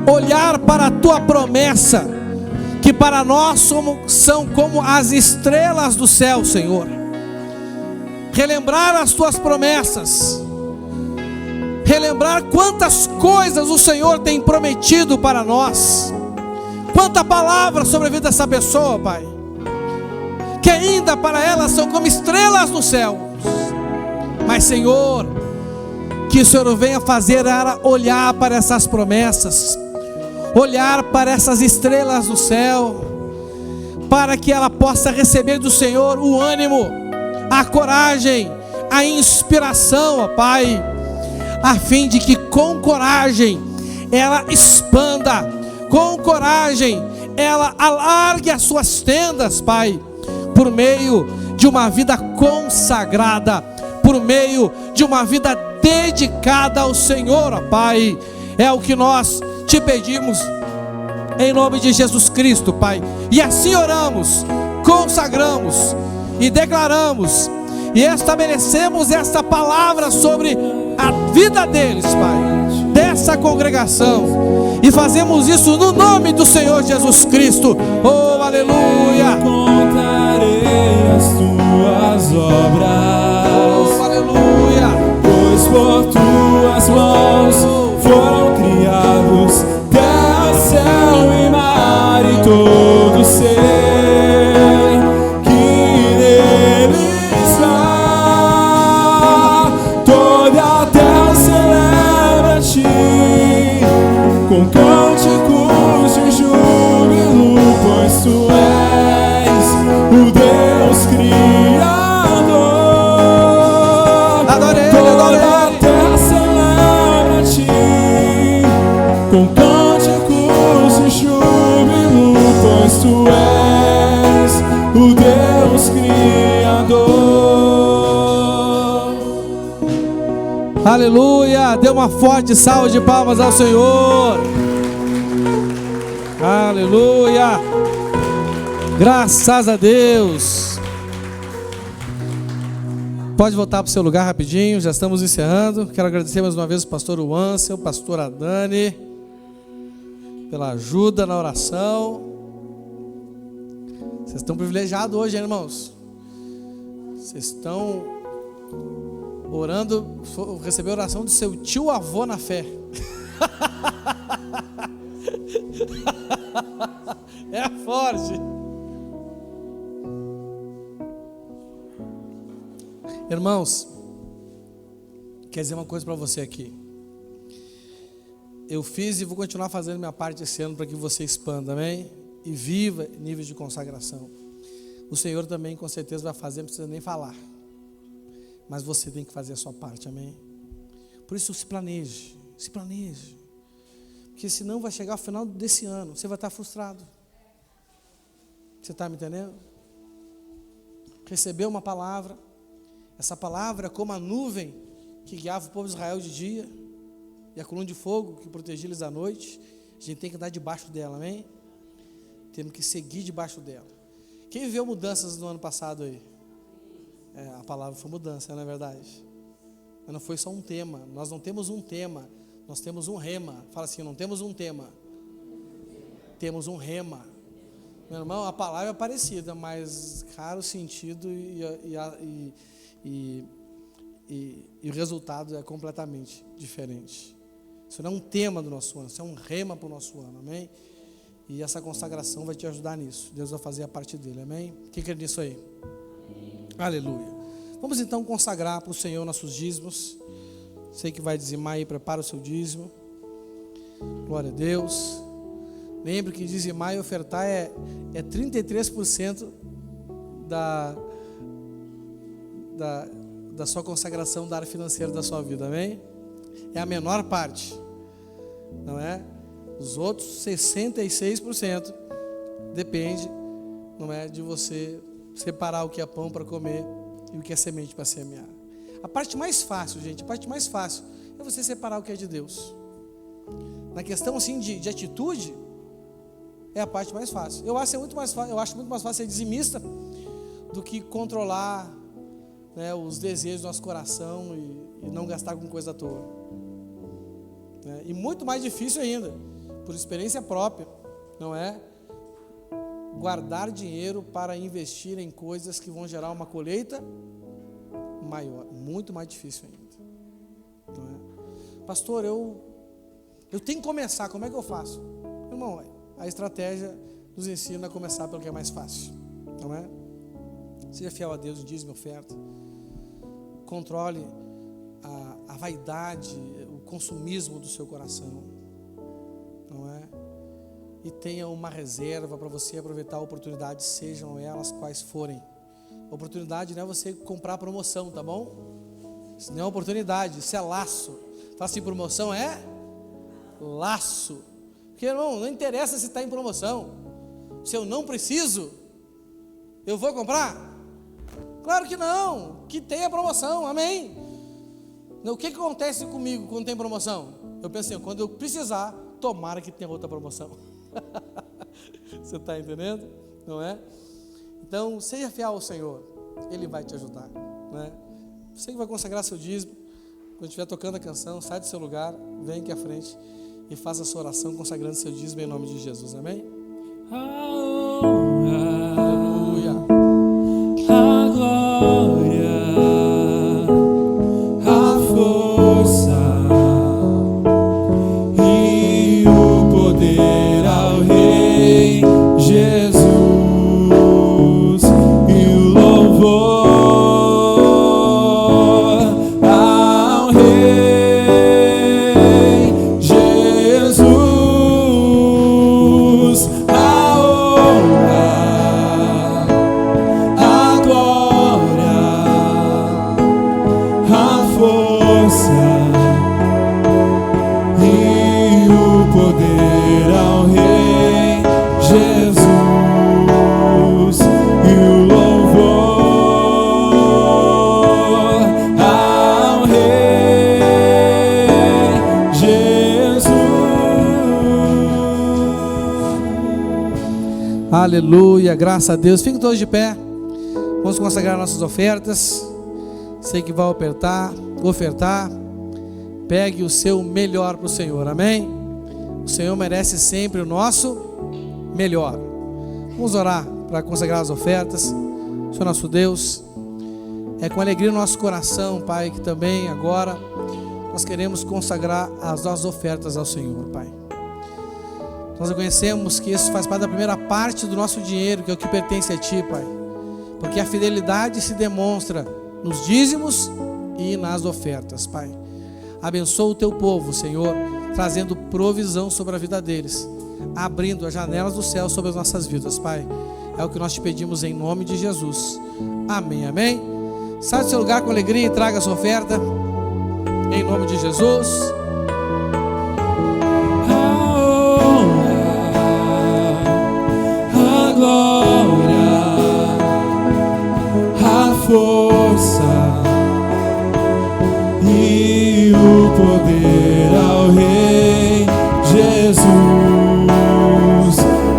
olhar para a tua promessa, que para nós são como as estrelas do céu, Senhor. relembrar as tuas promessas, relembrar quantas coisas o Senhor tem prometido para nós, quanta palavra sobre a vida dessa pessoa, Pai, que ainda para elas são como estrelas no céu. Mas, Senhor, que o Senhor venha fazer ela olhar para essas promessas, olhar para essas estrelas do céu, para que ela possa receber do Senhor o ânimo, a coragem, a inspiração, ó Pai, a fim de que com coragem ela expanda, com coragem ela alargue as suas tendas, Pai, por meio de uma vida consagrada, por meio de uma vida dedicada ao Senhor, ó Pai. É o que nós te pedimos em nome de Jesus Cristo, Pai. E assim oramos, consagramos e declaramos e estabelecemos esta palavra sobre a vida deles, Pai, dessa congregação, e fazemos isso no nome do Senhor Jesus Cristo. Oh, aleluia! Contarei as tuas obras, oh, aleluia! Pois por tuas mãos foram criados terra, céu e mar e todo ser que neles há. Toda a terra celebra a ti com cânticos de júbilo, pois tu és o Deus Criador. Adorei, Toda a terra celebra a ti com cânticos de júbilo, pois tu és o Deus Criador. Aleluia! Dê uma forte salva de palmas ao Senhor. Aleluia! Graças a Deus. Pode voltar para o seu lugar rapidinho, já estamos encerrando. Quero agradecer mais uma vez o pastor Ansel, pastor Adani, pela ajuda na oração. Vocês estão privilegiados hoje, hein, irmãos? Vocês estão orando, receber a oração do seu tio avô na fé. É forte. Irmãos, quer dizer uma coisa para você aqui. Eu fiz e vou continuar fazendo minha parte esse ano para que você expanda, amém? E viva níveis de consagração. O Senhor também com certeza vai fazer, não precisa nem falar. Mas você tem que fazer a sua parte, amém? Por isso se planeje. Porque senão vai chegar ao final desse ano, você vai estar frustrado. Você está me entendendo? Recebeu uma palavra, essa palavra é como a nuvem que guiava o povo de Israel de dia, e a coluna de fogo que protegia eles à noite. A gente tem que andar debaixo dela, amém? Temos que seguir debaixo dela. Quem viveu mudanças no ano passado aí? A palavra foi mudança, não é verdade? Mas não foi só um tema. Nós não temos um tema, nós temos um rema. Fala assim, não temos um tema, temos um rema. Meu irmão, a palavra é parecida, mas cara, o sentido e o resultado é completamente diferente. Isso não é um tema do nosso ano, isso é um rema para o nosso ano, amém? E essa consagração vai te ajudar nisso. Deus vai fazer a parte dele, amém? Quem crê nisso aí? Aleluia. Vamos então consagrar para o Senhor nossos dízimos. Sei que vai dizimar aí, prepara o seu dízimo. Glória a Deus. Lembre que dizimar e ofertar é 33% da sua consagração da área financeira da sua vida, amém? É a menor parte, não é? Os outros 66% depende, não é, de você separar o que é pão para comer e o que é semente para semear. A parte mais fácil, gente, a parte mais fácil é você separar o que é de Deus. Na questão assim de atitude, é a parte mais fácil. Eu acho muito mais fácil ser dizimista do que controlar, né, os desejos do nosso coração e não gastar com coisa à toa. E muito mais difícil ainda, por experiência própria, não é? Guardar dinheiro para investir em coisas que vão gerar uma colheita maior, muito mais difícil ainda. Não é? Pastor, eu tenho que começar, como é que eu faço? Irmão, a estratégia nos ensina a começar pelo que é mais fácil, não é? Seja fiel a Deus, dízimo e oferta. Controle a vaidade, o consumismo do seu coração, não é? E tenha uma reserva para você aproveitar oportunidades, sejam elas quais forem. Oportunidade não é você comprar promoção, tá bom? Isso não é oportunidade, isso é laço. Fala assim, promoção é laço. Porque, irmão, não interessa se está em promoção. Se eu não preciso, eu vou comprar? Claro que não, que tenha promoção, amém? O que acontece comigo quando tem promoção? Eu penso assim, quando eu precisar, tomara que tenha outra promoção. Você está entendendo? Não é? Então, seja fiel ao Senhor, Ele vai te ajudar, não é? Você que vai consagrar seu dízimo, quando estiver tocando a canção, sai do seu lugar, vem aqui à frente e faça a sua oração consagrando seu dízimo em nome de Jesus, amém? Aleluia. A glória, a força e o poder ao Rei Jesus e o louvor ao Rei Jesus, a honra, a glória, a força e o poder ao Rei Jesus e o louvor ao Rei Jesus. Aleluia, graças a Deus. Fiquem todos de pé. Vamos consagrar nossas ofertas. Sei que vai ofertar. Pegue o seu melhor para o Senhor, amém? O Senhor merece sempre o nosso melhor. Vamos orar para consagrar as ofertas. Senhor nosso Deus, é com alegria no nosso coração, Pai, que também agora nós queremos consagrar as nossas ofertas ao Senhor, Pai. Nós reconhecemos que isso faz parte da primeira parte do nosso dinheiro, que é o que pertence a Ti, Pai. Porque a fidelidade se demonstra nos dízimos e nas ofertas, Pai. Abençoa o Teu povo, Senhor, trazendo provisão sobre a vida deles, abrindo as janelas do céu sobre as nossas vidas, Pai. É o que nós te pedimos em nome de Jesus. Amém, amém. Sai do seu lugar com alegria e traga a sua oferta, em nome de Jesus. A glória, a força e o poder ao Rei Jesus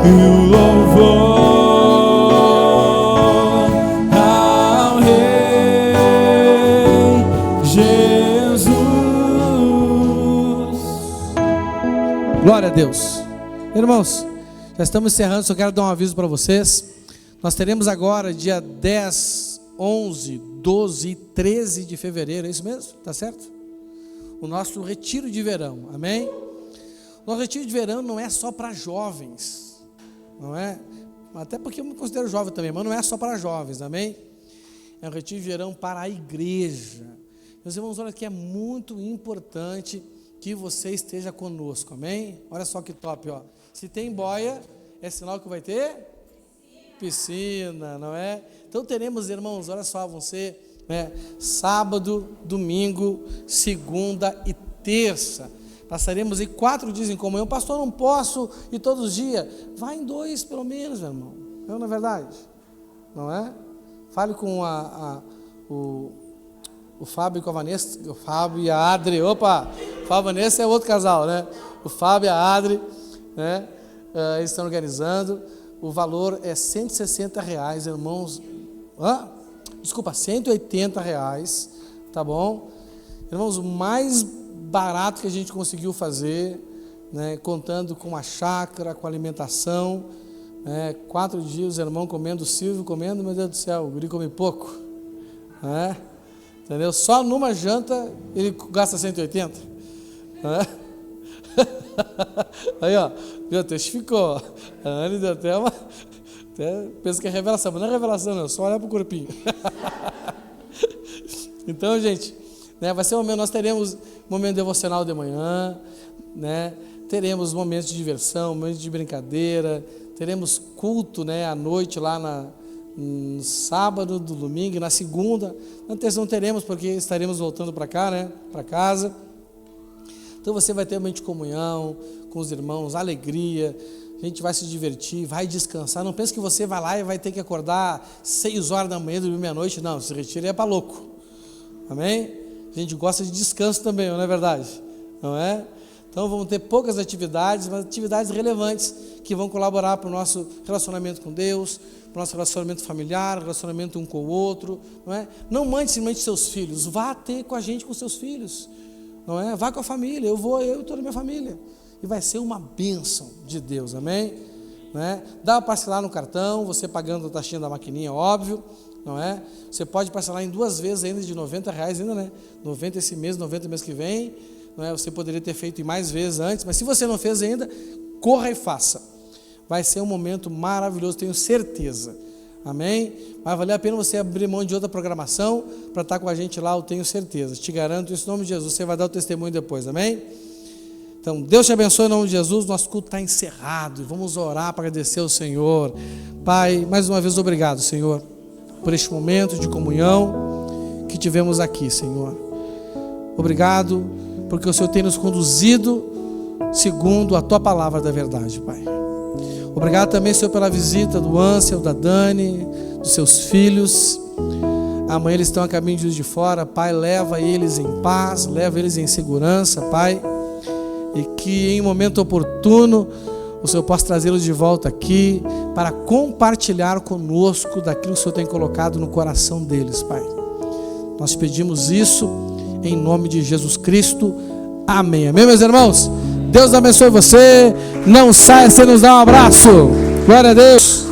e o louvor ao Rei Jesus. Glória a Deus. Irmãos, já estamos encerrando, só quero dar um aviso para vocês. Nós teremos agora dia 10, 11, 12 e 13 de fevereiro, é isso mesmo? Tá certo? O nosso retiro de verão, amém? O nosso retiro de verão não é só para jovens, não é? Até porque eu me considero jovem também, mas não é só para jovens, amém? É um retiro de verão para a igreja. Meus irmãos, olha que é muito importante que você esteja conosco, amém? Olha só que top, ó. Se tem boia, é sinal que vai ter piscina, não é? Então teremos, irmãos, olha só, vão ser sábado, domingo, segunda e terça. Passaremos aí 4 dias em comunhão. Pastor, não posso ir todos os dias. Vai em 2 pelo menos, meu irmão. Não é verdade? Não é? Fale com o Fábio e com a Vanessa. O Fábio e a Adri. Opa! O Fábio e a Vanessa é outro casal, né? O Fábio e a Adri, né? Eles estão organizando. O valor é R$160, irmãos. Desculpa, R$180, tá bom? Irmãos, o mais barato que a gente conseguiu fazer, né? Contando com a chácara, com a alimentação, 4 dias, o irmão comendo, o Silvio comendo, meu Deus do céu, o guri come pouco, né? Entendeu? Só numa janta ele gasta 180. Né? Aí, ó, meu, testificou. A Anne deu até uma... pensa que é revelação, mas não é revelação, não, só olhar pro corpinho. Então, gente, né, vai ser um momento, nós teremos um momento devocional de manhã, né, teremos momentos de diversão, momentos de brincadeira, teremos culto, né, à noite lá no sábado, do domingo, na segunda. Na terça não teremos, porque estaremos voltando para cá, né, para casa. Então você vai ter um momento de comunhão com os irmãos, alegria, a gente vai se divertir, vai descansar. Não pense que você vai lá e vai ter que acordar 6 horas da manhã, dormir meia-noite. Não, esse retiro é para louco. Amém? A gente gosta de descanso também, não é verdade? Não é? Então vamos ter poucas atividades, mas atividades relevantes que vão colaborar para o nosso relacionamento com Deus, para o nosso relacionamento familiar, relacionamento um com o outro. Não é? Não mande simplesmente seus filhos, vá ter com a gente, com seus filhos. Não é? Vá com a família, eu e toda a minha família. E vai ser uma bênção de Deus, amém? Não é? Dá para parcelar no cartão, você pagando a taxinha da maquininha, óbvio, não é? Você pode parcelar em 2 vezes ainda de R$90 ainda, né? 90 esse mês, 90 mês que vem, não é? Você poderia ter feito em mais vezes antes, mas se você não fez ainda, corra e faça. Vai ser um momento maravilhoso, tenho certeza, amém? Vai valer a pena você abrir mão de outra programação para estar com a gente lá, eu tenho certeza, te garanto isso em nome de Jesus, você vai dar o testemunho depois, amém? Então, Deus te abençoe em nome de Jesus, nosso culto está encerrado, vamos orar para agradecer ao Senhor. Pai, mais uma vez obrigado, Senhor, por este momento de comunhão que tivemos aqui, Senhor. Obrigado, porque o Senhor tem nos conduzido segundo a Tua palavra da verdade, Pai. Obrigado também, Senhor, pela visita do Ansel, da Dani, dos seus filhos. Amanhã eles estão a caminho de Juiz de Fora, Pai, leva eles em paz, leva eles em segurança, Pai. E que em momento oportuno o Senhor possa trazê-los de volta aqui para compartilhar conosco daquilo que o Senhor tem colocado no coração deles, Pai. Nós pedimos isso em nome de Jesus Cristo. Amém. Amém, meus irmãos? Deus abençoe você. Não saia sem nos dar um abraço. Glória a Deus.